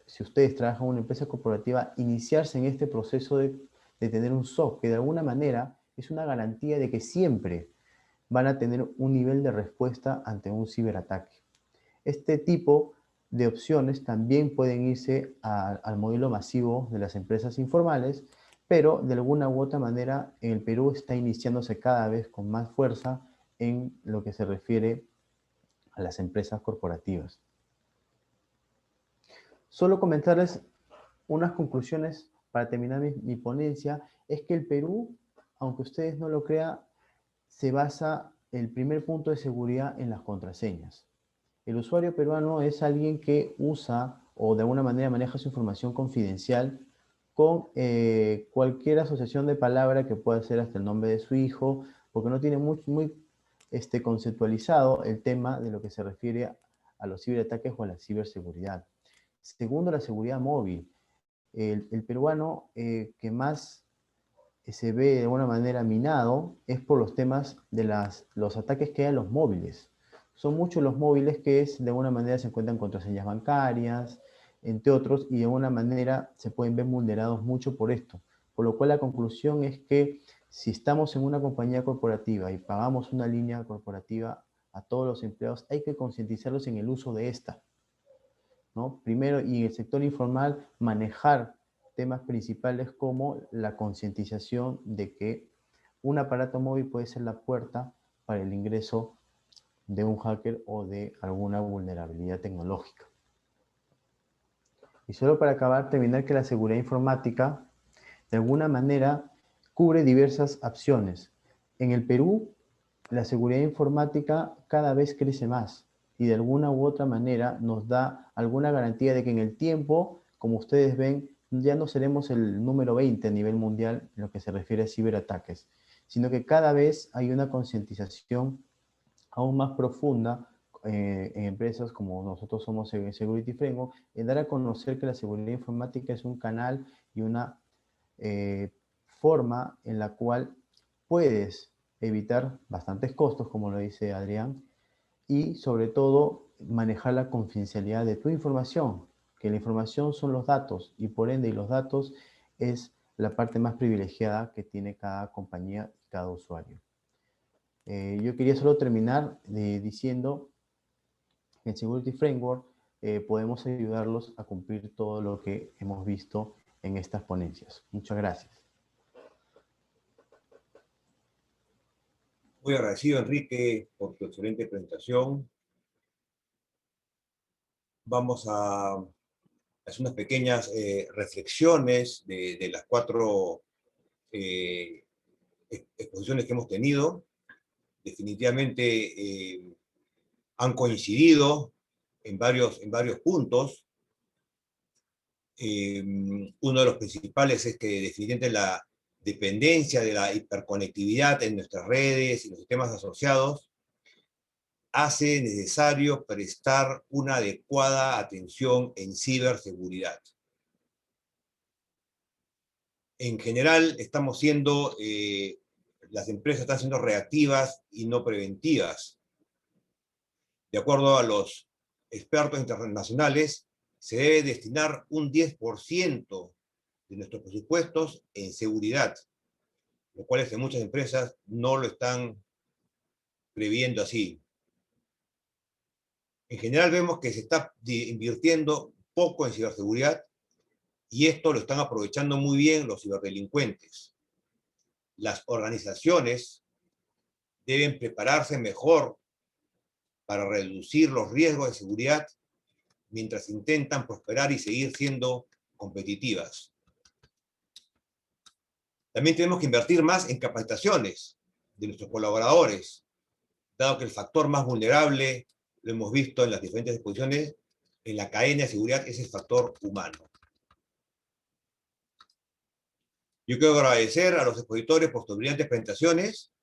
si ustedes trabajan en una empresa corporativa, iniciarse en este proceso de tener un SOC, que de alguna manera es una garantía de que siempre van a tener un nivel de respuesta ante un ciberataque. Este tipo de opciones también pueden irse al modelo masivo de las empresas informales, pero de alguna u otra manera en el Perú está iniciándose cada vez con más fuerza en lo que se refiere a las empresas corporativas. Solo comentarles unas conclusiones para terminar mi ponencia, es que el Perú, aunque ustedes no lo crean, se basa el primer punto de seguridad en las contraseñas. El usuario peruano es alguien que usa o de alguna manera maneja su información confidencial con cualquier asociación de palabra que pueda ser hasta el nombre de su hijo, porque no tiene muy conceptualizado el tema de lo que se refiere a los ciberataques o a la ciberseguridad. Segundo, la seguridad móvil. El peruano que más se ve de alguna manera minado es por los temas de los ataques que hay a los móviles. Son muchos los móviles que de alguna manera se encuentran contraseñas bancarias, entre otros, y de alguna manera se pueden ver vulnerados mucho por esto. Por lo cual la conclusión es que si estamos en una compañía corporativa y pagamos una línea corporativa a todos los empleados, hay que concientizarlos en el uso de esta, ¿no? Primero, y en el sector informal, manejar temas principales como la concientización de que un aparato móvil puede ser la puerta para el ingreso de un hacker o de alguna vulnerabilidad tecnológica. Y solo para acabar, terminar que la seguridad informática de alguna manera cubre diversas opciones. En el Perú, la seguridad informática cada vez crece más y de alguna u otra manera nos da alguna garantía de que en el tiempo, como ustedes ven, ya no seremos el número 20 a nivel mundial en lo que se refiere a ciberataques, sino que cada vez hay una concientización aún más profunda en empresas como nosotros somos en Security Framework, en dar a conocer que la seguridad informática es un canal y una forma en la cual puedes evitar bastantes costos, como lo dice Adrián, y sobre todo manejar la confidencialidad de tu información, que la información son los datos y por ende los datos es la parte más privilegiada que tiene cada compañía y cada usuario. Yo quería solo terminar diciendo que en Security Framework podemos ayudarlos a cumplir todo lo que hemos visto en estas ponencias. Muchas gracias. Muy agradecido, Enrique, por tu excelente presentación. Vamos a hacer unas pequeñas reflexiones de las 4 exposiciones que hemos tenido. Definitivamente han coincidido en varios puntos. Uno de los principales es que definitivamente dependencia de la hiperconectividad en nuestras redes y los sistemas asociados, hace necesario prestar una adecuada atención en ciberseguridad. En general, las empresas están siendo reactivas y no preventivas. De acuerdo a los expertos internacionales, se debe destinar un 10% de nuestros presupuestos en seguridad, lo cual es que muchas empresas no lo están previendo así. En general vemos que se está invirtiendo poco en ciberseguridad y esto lo están aprovechando muy bien los ciberdelincuentes. Las organizaciones deben prepararse mejor para reducir los riesgos de seguridad mientras intentan prosperar y seguir siendo competitivas. También tenemos que invertir más en capacitaciones de nuestros colaboradores, dado que el factor más vulnerable, lo hemos visto en las diferentes exposiciones, en la cadena de seguridad es el factor humano. Yo quiero agradecer a los expositores por sus brillantes presentaciones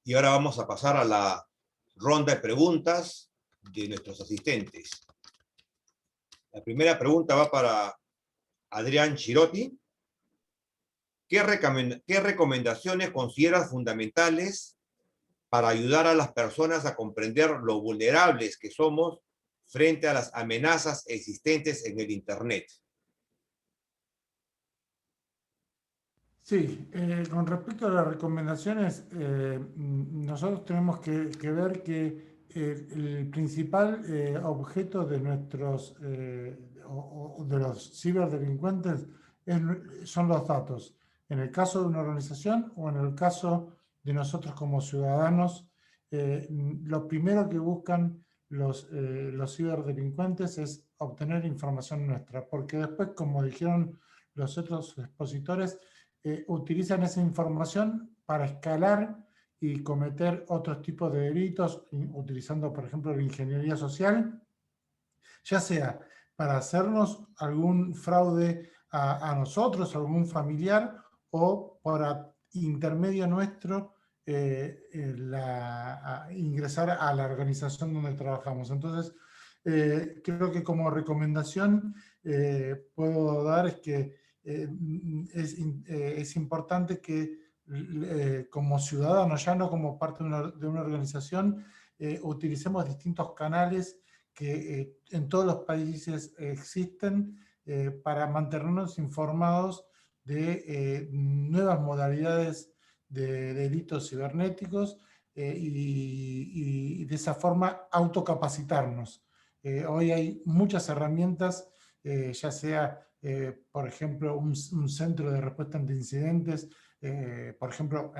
y ahora vamos a pasar a la ronda de preguntas de nuestros asistentes. La primera pregunta va para Adrián Chirotti. ¿Qué recomendaciones consideras fundamentales para ayudar a las personas a comprender lo vulnerables que somos frente a las amenazas existentes en el Internet? Sí, con respecto a las recomendaciones, nosotros tenemos que ver que el principal objeto de de los ciberdelincuentes son los datos. En el caso de una organización o en el caso de nosotros como ciudadanos, lo primero que buscan los ciberdelincuentes es obtener información nuestra, porque después, como dijeron los otros expositores, utilizan esa información para escalar y cometer otros tipos de delitos, utilizando, por ejemplo, la ingeniería social, ya sea para hacernos algún fraude a nosotros, a algún familiar, o para intermedio nuestro ingresar a la organización donde trabajamos. Entonces, creo que como recomendación puedo dar es que es importante que como ciudadanos, ya no como parte de una organización, utilicemos distintos canales que en todos los países existen para mantenernos informados de nuevas modalidades de delitos cibernéticos y de esa forma autocapacitarnos. Hoy hay muchas herramientas, ya sea, por ejemplo, un centro de respuesta ante incidentes, por ejemplo,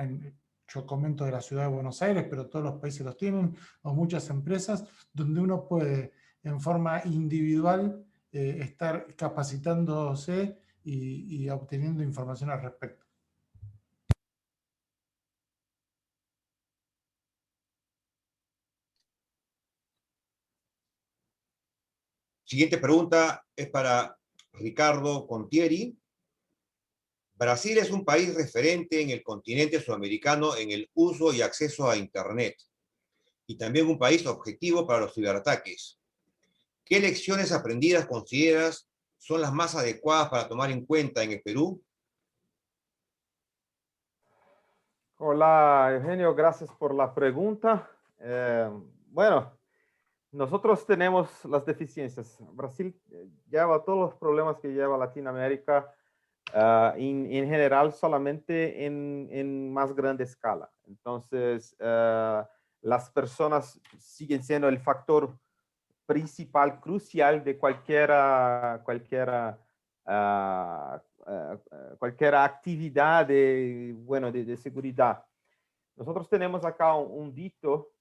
yo comento de la ciudad de Buenos Aires, pero todos los países los tienen, o muchas empresas, donde uno puede en forma individual estar capacitándose y obteniendo información al respecto. Siguiente pregunta es para Ricardo Contieri. Brasil es un país referente en el continente sudamericano en el uso y acceso a Internet, y también un país objetivo para los ciberataques. ¿Qué lecciones aprendidas consideras son las más adecuadas para tomar en cuenta en el Perú? Hola, Eugenio, gracias por la pregunta. Bueno, nosotros tenemos las deficiencias. Brasil lleva todos los problemas que lleva Latinoamérica, en general solamente en más grande escala. Entonces, las personas siguen siendo el factor principal, crucial de cualquier actividad de seguridad. Nosotros tenemos acá un dito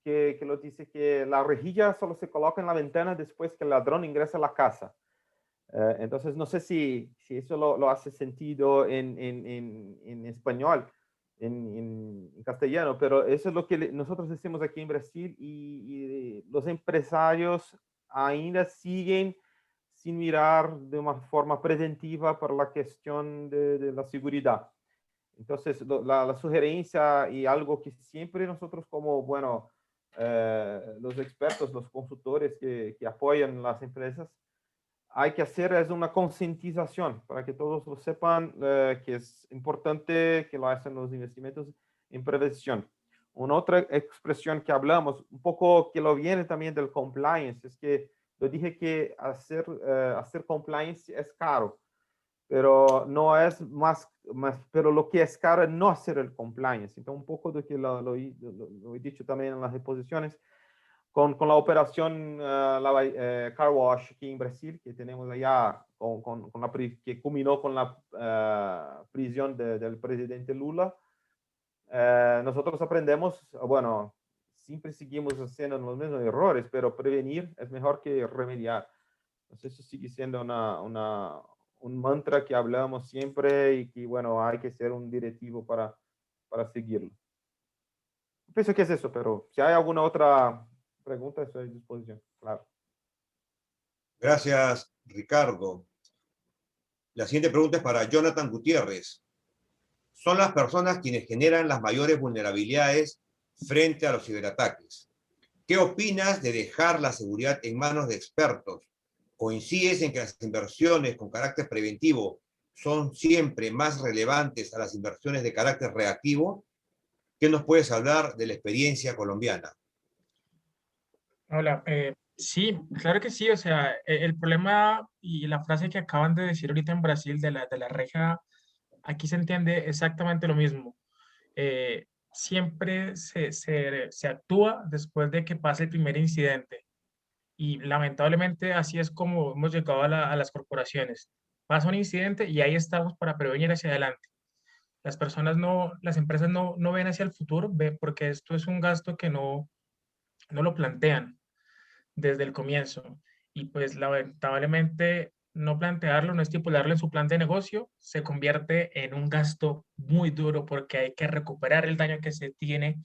que lo dice que la rejilla solo se coloca en la ventana después que el ladrón ingresa a la casa. Entonces, no sé si eso lo hace sentido en español, en castellano, pero eso es lo que nosotros decimos aquí en Brasil y los empresarios ainda siguen sin mirar de una forma preventiva para la cuestión de la seguridad. Entonces, la sugerencia y algo que siempre nosotros como, bueno, los expertos, los consultores que apoyan las empresas, hay que hacer es una concientización para que todos lo sepan, que es importante que lo hacen los investimentos en prevención. Una otra expresión que hablamos, un poco que lo viene también del compliance, es que yo dije que hacer compliance es caro, pero no es pero lo que es caro es no hacer el compliance. Entonces, un poco de que lo he dicho también en las exposiciones, con la operación Car Wash aquí en Brasil, que tenemos allá, que culminó con la prisión del presidente Lula. Nosotros aprendemos, bueno, siempre seguimos haciendo los mismos errores, pero prevenir es mejor que remediar. Entonces, eso sigue siendo un mantra que hablamos siempre y que, bueno, hay que ser un directivo para seguirlo. Pienso que es eso, pero si hay alguna otra pregunta, estoy a disposición, claro. Gracias, Ricardo. La siguiente pregunta es para Jonathan Gutiérrez. Son las personas quienes generan las mayores vulnerabilidades frente a los ciberataques. ¿Qué opinas de dejar la seguridad en manos de expertos? ¿Coincides en que las inversiones con carácter preventivo son siempre más relevantes a las inversiones de carácter reactivo? ¿Qué nos puedes hablar de la experiencia colombiana? Hola, sí, claro que sí, o sea, el problema y la frase que acaban de decir ahorita en Brasil de la reja, aquí se entiende exactamente lo mismo. Siempre se actúa después de que pase el primer incidente y lamentablemente así es como hemos llegado a las corporaciones. Pasa un incidente y ahí estamos para prevenir hacia adelante. Las personas no, las empresas no ven hacia el futuro, porque esto es un gasto que no lo plantean desde el comienzo. Y pues lamentablemente no plantearlo, no estipularlo en su plan de negocio, se convierte en un gasto muy duro porque hay que recuperar el daño que se tiene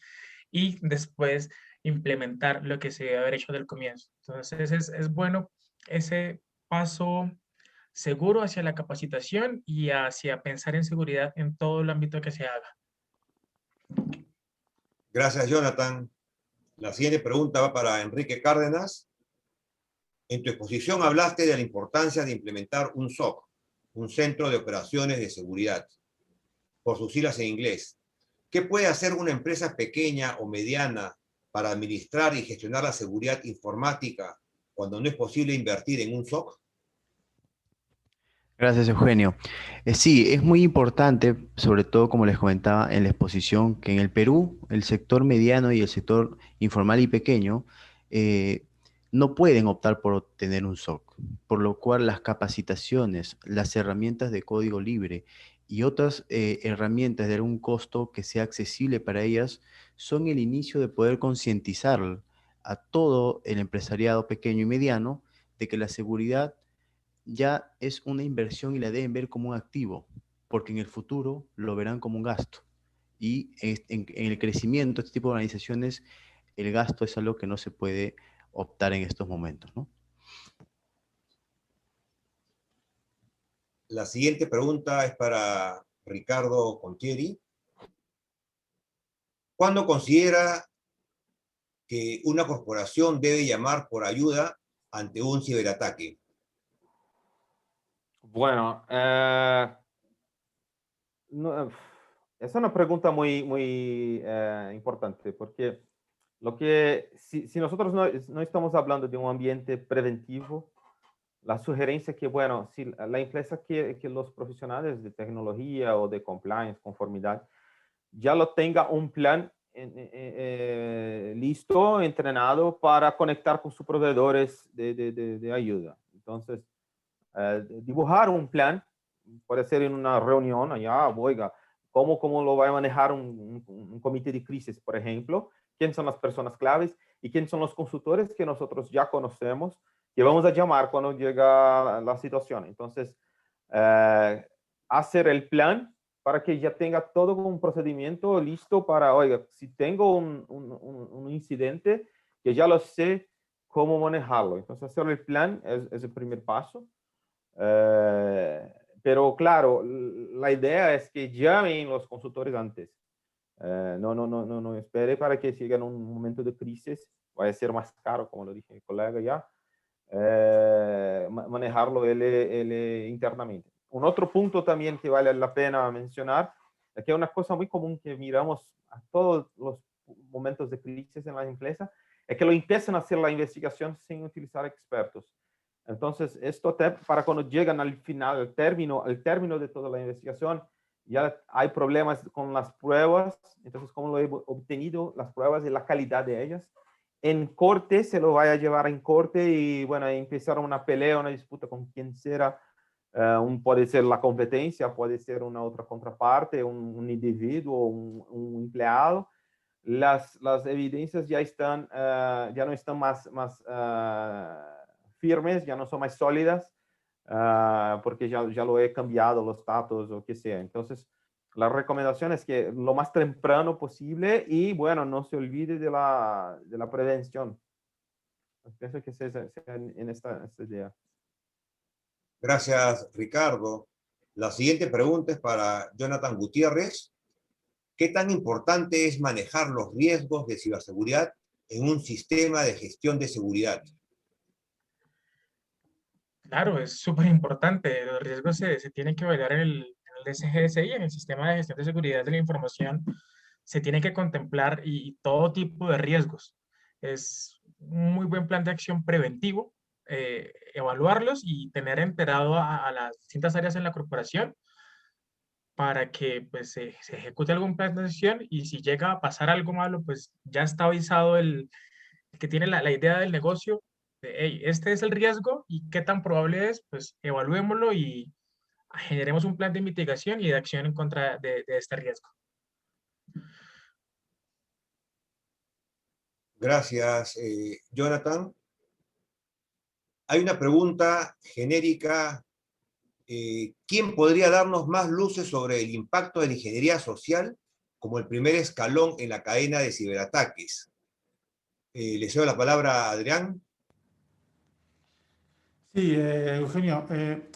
y después implementar lo que se debe haber hecho del comienzo. Entonces es bueno ese paso seguro hacia la capacitación y hacia pensar en seguridad en todo el ámbito que se haga. Gracias, Jonathan. La siguiente pregunta va para Enrique Cárdenas. En tu exposición hablaste de la importancia de implementar un SOC, un Centro de Operaciones de Seguridad, por sus siglas en inglés. ¿Qué puede hacer una empresa pequeña o mediana para administrar y gestionar la seguridad informática cuando no es posible invertir en un SOC? Gracias, Eugenio. Sí, es muy importante, sobre todo como les comentaba en la exposición, que en el Perú el sector mediano y el sector informal y pequeño no pueden optar por obtener un SOC, por lo cual las capacitaciones, las herramientas de código libre y otras herramientas de algún costo que sea accesible para ellas son el inicio de poder concientizar a todo el empresariado pequeño y mediano de que la seguridad ya es una inversión y la deben ver como un activo, porque en el futuro lo verán como un gasto. Y en el crecimiento de este tipo de organizaciones, el gasto es algo que no se puede optar en estos momentos, ¿no? La siguiente pregunta es para Ricardo Contieri. ¿Cuándo considera que una corporación debe llamar por ayuda ante un ciberataque? Bueno, es una pregunta muy importante, porque si nosotros no estamos hablando de un ambiente preventivo, la sugerencia es que, bueno, si la empresa que los profesionales de tecnología o de compliance, conformidad, ya lo tenga un plan listo, entrenado para conectar con sus proveedores de ayuda. Entonces, dibujar un plan, puede ser en una reunión allá, oiga, ¿cómo lo va a manejar un comité de crisis, por ejemplo? ¿Quiénes son las personas claves? ¿Y quiénes son los consultores que nosotros ya conocemos, que vamos a llamar cuando llega la situación? Entonces, hacer el plan para que ya tenga todo un procedimiento listo para, oiga, si tengo un incidente, que ya lo sé cómo manejarlo. Entonces, hacer el plan es el primer paso. Pero claro, la idea es que llamen los consultores antes. No espere para que llegue en un momento de crisis. Va a ser más caro, como lo dije mi colega ya, manejarlo él internamente. Un otro punto también que vale la pena mencionar es que una cosa muy común que miramos a todos los momentos de crisis en las empresas es que lo empiezan a hacer la investigación sin utilizar expertos. Entonces, esto para cuando llegan al final, al término de toda la investigación, ya hay problemas con las pruebas. Entonces, ¿cómo lo he obtenido? Las pruebas y la calidad de ellas. En corte, se lo vaya a llevar en corte y, bueno, empezar una pelea, una disputa con quien sea. Puede ser la competencia, puede ser una otra contraparte, un individuo, un empleado. Las evidencias ya están, ya no están más firmes, ya no son más sólidas, porque ya lo he cambiado los datos o qué sea. Entonces, la recomendación es que lo más temprano posible y, bueno, no se olvide de la prevención. Pienso que sea en esta idea. Gracias, Ricardo. La siguiente pregunta es para Jonathan Gutiérrez. ¿Qué tan importante es manejar los riesgos de ciberseguridad en un sistema de gestión de seguridad? Claro, es súper importante. Los riesgos se tienen que evaluar en el SGSI, en el Sistema de Gestión de Seguridad de la Información. Se tiene que contemplar y todo tipo de riesgos. Es un muy buen plan de acción preventivo, evaluarlos y tener enterado a las distintas áreas en la corporación para que pues, se ejecute algún plan de acción y si llega a pasar algo malo, pues ya está avisado el que tiene la idea del negocio de, hey, este es el riesgo y qué tan probable es, pues evaluémoslo y generemos un plan de mitigación y de acción en contra de este riesgo. Gracias, Jonathan. Hay una pregunta genérica. ¿Quién podría darnos más luces sobre el impacto de la ingeniería social como el primer escalón en la cadena de ciberataques? Le cedo la palabra a Adrián. Sí, Eugenio,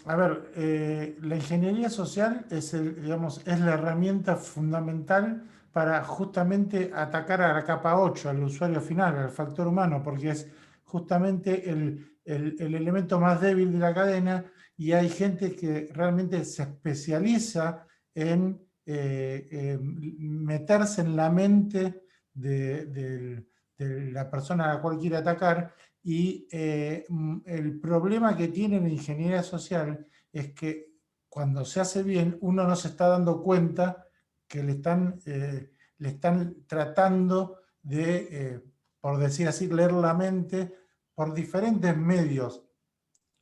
a ver, la ingeniería social es, digamos, es la herramienta fundamental para justamente atacar a la capa 8, al usuario final, al factor humano, porque es justamente el elemento más débil de la cadena y hay gente que realmente se especializa en meterse en la mente de la persona a la cual quiere atacar. Y el problema que tiene la ingeniería social es que cuando se hace bien, uno no se está dando cuenta que le están tratando de, por decir así, leer la mente por diferentes medios.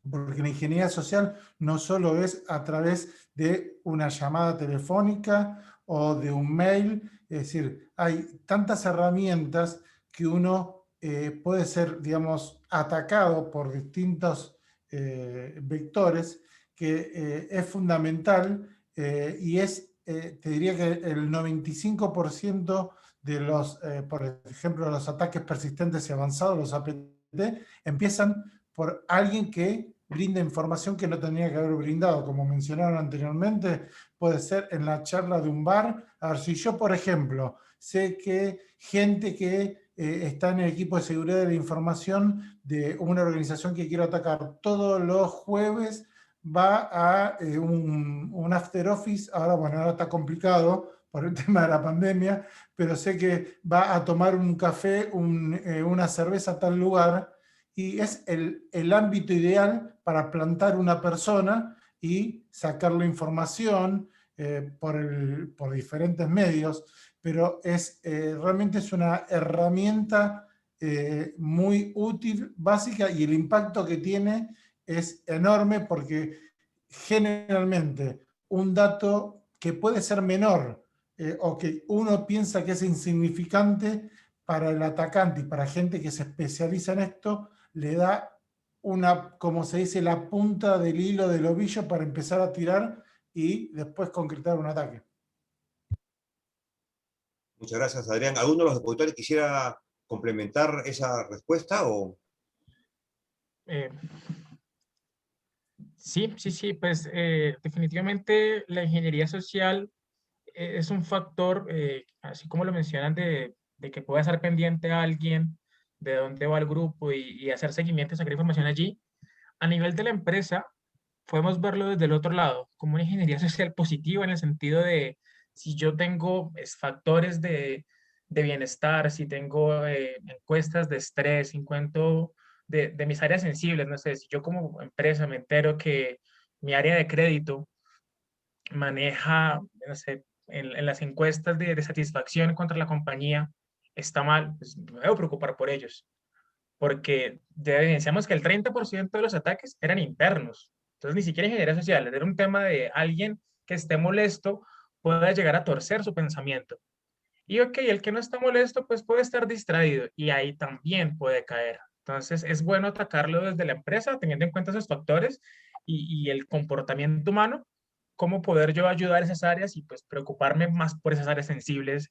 Porque la ingeniería social no solo es a través de una llamada telefónica o de un mail, es decir, hay tantas herramientas que uno puede ser, digamos, atacado por distintos vectores, que es fundamental y es, te diría que el 95% de los, por ejemplo, los ataques persistentes y avanzados, los APT, empiezan por alguien que brinda información que no tenía que haber brindado, como mencionaron anteriormente, puede ser en la charla de un bar. A ver, si yo, por ejemplo, sé que gente que está en el equipo de seguridad de la información de una organización que quiero atacar todos los jueves, va a un after office, ahora bueno, ahora está complicado por el tema de la pandemia, pero sé que va a tomar un café, una cerveza a tal lugar, y es el ámbito ideal para plantar una persona y sacarle información por diferentes medios, pero realmente es una herramienta muy útil, básica, y el impacto que tiene es enorme porque generalmente un dato que puede ser menor o que uno piensa que es insignificante para el atacante y para gente que se especializa en esto, le da una, como se dice, la punta del hilo del ovillo para empezar a tirar y después concretar un ataque. Muchas gracias, Adrián. ¿Alguno de los depositarios quisiera complementar esa respuesta? Eh, Sí, pues definitivamente la ingeniería social es un factor, así como lo mencionan, de que pueda estar pendiente a alguien, de dónde va el grupo y hacer seguimiento y sacar información allí. A nivel de la empresa, podemos verlo desde el otro lado, como una ingeniería social positiva en el sentido de si yo tengo factores de bienestar, si tengo encuestas de estrés, si cuento de mis áreas sensibles, no sé, si yo como empresa me entero que mi área de crédito maneja, no sé, en las encuestas de satisfacción contra la compañía está mal, pues me debo preocupar por ellos, porque ya evidenciamos que el 30% de los ataques eran internos. Entonces, ni siquiera ingeniería social, era un tema de alguien que esté molesto pueda llegar a torcer su pensamiento. Y ok, el que no está molesto, pues puede estar distraído y ahí también puede caer. Entonces, es bueno atacarlo desde la empresa, teniendo en cuenta esos factores y el comportamiento humano, cómo poder yo ayudar a esas áreas y pues preocuparme más por esas áreas sensibles,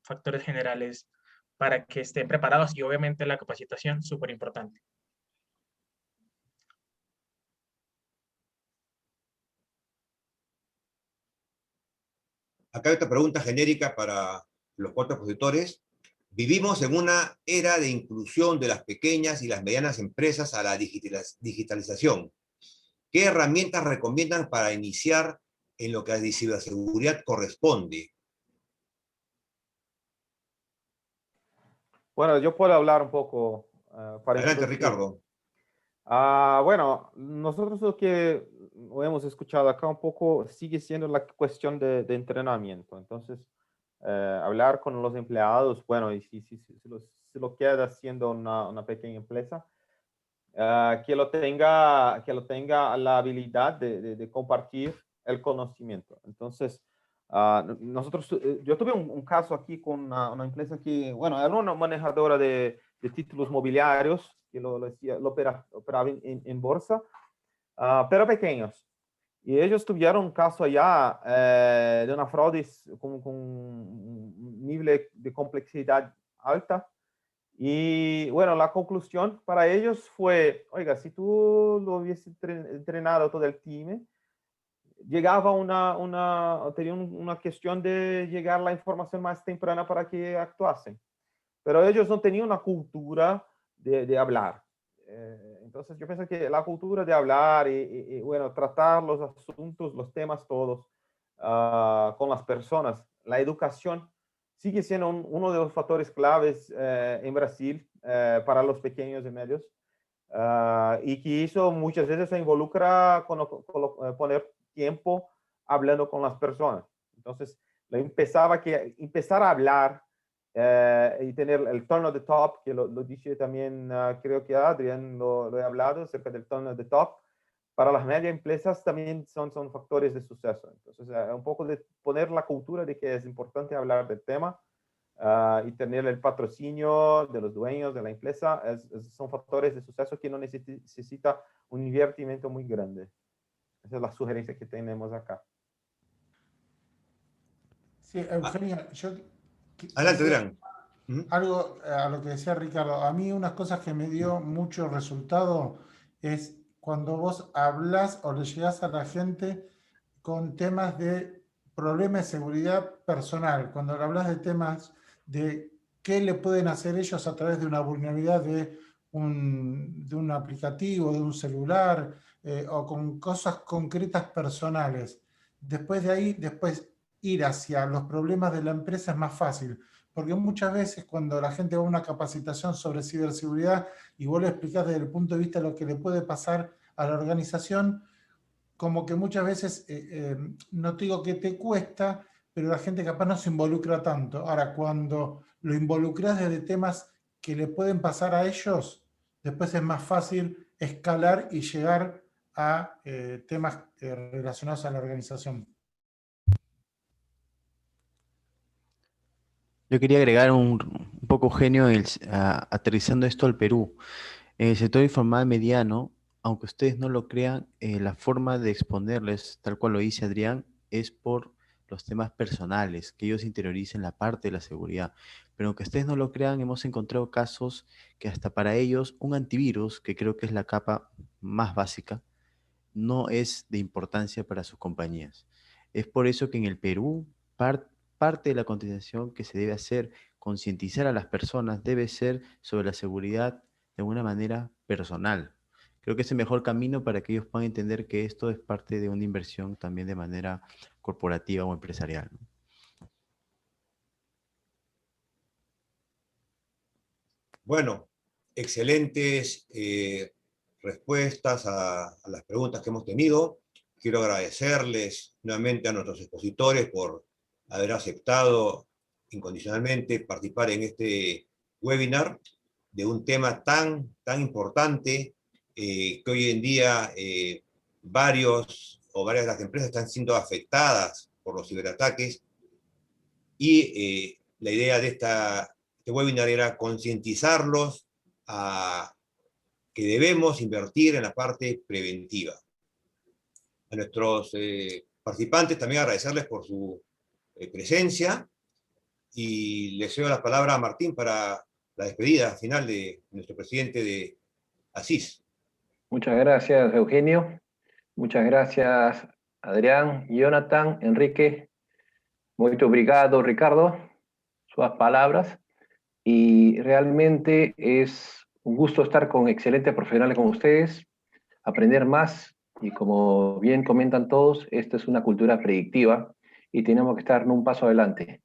factores generales, para que estén preparados y obviamente la capacitación, súper importante. Acá hay otra pregunta genérica para los 4 expositores. Vivimos en una era de inclusión de las pequeñas y las medianas empresas a la digitalización. ¿Qué herramientas recomiendan para iniciar en lo que a ciberseguridad corresponde? Bueno, yo puedo hablar un poco para Adelante, introducir. Ricardo. Bueno, nosotros lo que hemos escuchado acá un poco sigue siendo la cuestión de entrenamiento. Entonces, hablar con los empleados, bueno, y si lo queda haciendo una pequeña empresa, que lo tenga la habilidad de compartir el conocimiento. Entonces, yo tuve un caso aquí con una empresa que, bueno, era una manejadora de títulos mobiliarios que operaba en bolsa, pero pequeños. Y ellos tuvieron un caso allá de una fraude con un nivel de complejidad alta. Y bueno, la conclusión para ellos fue, oiga, si tú lo hubiese entrenado todo el team, llegaba tenía una cuestión de llegar la información más temprana para que actuasen. Pero ellos no tenían una cultura de hablar. Entonces yo pienso que la cultura de hablar bueno, tratar los asuntos, los temas todos con las personas, la educación sigue siendo uno de los factores claves en Brasil para los pequeños y medios. Y que eso muchas veces se involucra con poner tiempo hablando con las personas. Entonces, empezar a hablar y tener el turn de top, que lo dice también, creo que Adrián lo he hablado acerca del turn de top, para las medias empresas también son factores de suceso. Entonces, un poco de poner la cultura de que es importante hablar del tema y tener el patrocinio de los dueños de la empresa, son factores de suceso que no necesita un invertimiento muy grande. Esa es la sugerencia que tenemos acá. Sí, Eugenio, yo Adelante, quisiera Adrián. algo a lo que decía Ricardo. A mí unas cosas que me dio mucho resultado es cuando vos hablas o le llegás a la gente con temas de problemas de seguridad personal, cuando le hablas de temas de qué le pueden hacer ellos a través de una vulnerabilidad de un aplicativo, de un celular, o con cosas concretas personales. Después de ahí, después ir hacia los problemas de la empresa es más fácil, porque muchas veces cuando la gente va a una capacitación sobre ciberseguridad y vos le explicás desde el punto de vista de lo que le puede pasar a la organización, como que muchas veces, no te digo que te cuesta, pero la gente capaz no se involucra tanto. Ahora, cuando lo involucras desde temas que le pueden pasar a ellos, después es más fácil escalar y llegar a temas relacionados a la organización. Yo quería agregar un poco, Eugenio, aterrizando esto al Perú. En el sector informal mediano, aunque ustedes no lo crean, la forma de exponerles, tal cual lo dice Adrián, es por los temas personales, que ellos interioricen la parte de la seguridad. Pero aunque ustedes no lo crean, hemos encontrado casos que hasta para ellos un antivirus, que creo que es la capa más básica, no es de importancia para sus compañías. Es por eso que en el Perú, parte de la concientización que se debe hacer, concientizar a las personas, debe ser sobre la seguridad de una manera personal. Creo que es el mejor camino para que ellos puedan entender que esto es parte de una inversión también de manera corporativa o empresarial, ¿no? Bueno, excelentes respuestas a las preguntas que hemos tenido. Quiero agradecerles nuevamente a nuestros expositores por haber aceptado incondicionalmente participar en este webinar de un tema tan importante que hoy en día varias de las empresas están siendo afectadas por los ciberataques y la idea de este webinar era concientizarlos a que debemos invertir en la parte preventiva. A nuestros participantes también agradecerles por su presencia y les cedo la palabra a Martín para la despedida final de nuestro presidente de ASIS. Muchas gracias, Eugenio. Muchas gracias, Adrián, Jonathan, Enrique. Muito obrigado, Ricardo, sus palabras. Y realmente es un gusto estar con excelentes profesionales como ustedes, aprender más. Y como bien comentan todos, esta es una cultura predictiva y tenemos que estar en un paso adelante,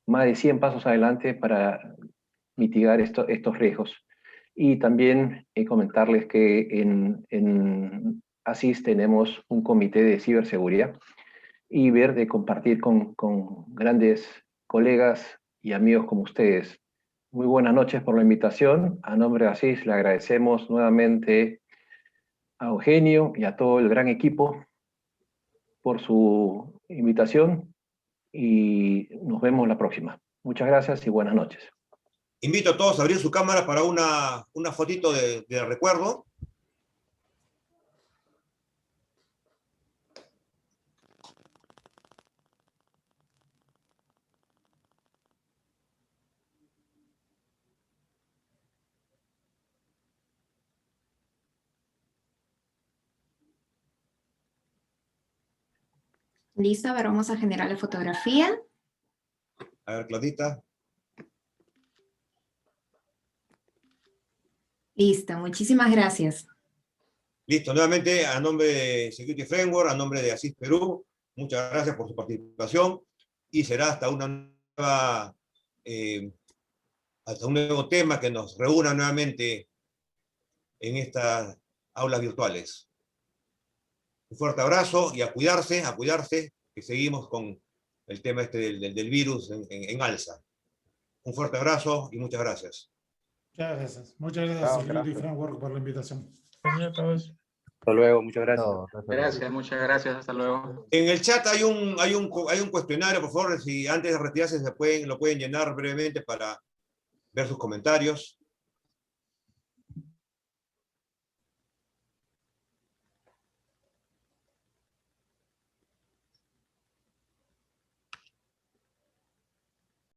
más de 100 pasos adelante para mitigar estos riesgos. Y también comentarles que en ASIS tenemos un comité de ciberseguridad y ver de compartir con grandes colegas y amigos como ustedes. Muy buenas noches por la invitación. A nombre de ASIS le agradecemos nuevamente a Eugenio y a todo el gran equipo por su invitación y nos vemos la próxima. Muchas gracias y buenas noches. Invito a todos a abrir su cámara para una fotito de recuerdo. Listo, a ver, vamos a generar la fotografía. A ver, Claudita. Listo, muchísimas gracias. Listo, nuevamente a nombre de Security Framework, a nombre de ASIS Perú, muchas gracias por su participación y será hasta hasta un nuevo tema que nos reúna nuevamente en estas aulas virtuales. Un fuerte abrazo y a cuidarse, que seguimos con el tema del virus en alza. Un fuerte abrazo y muchas gracias. Muchas gracias. Muchas gracias, Security Framework, por la invitación. Gracias a todos. Hasta luego, muchas gracias. Gracias, muchas gracias, hasta luego. En el chat hay un cuestionario, por favor, si antes de retirarse lo pueden llenar brevemente para ver sus comentarios.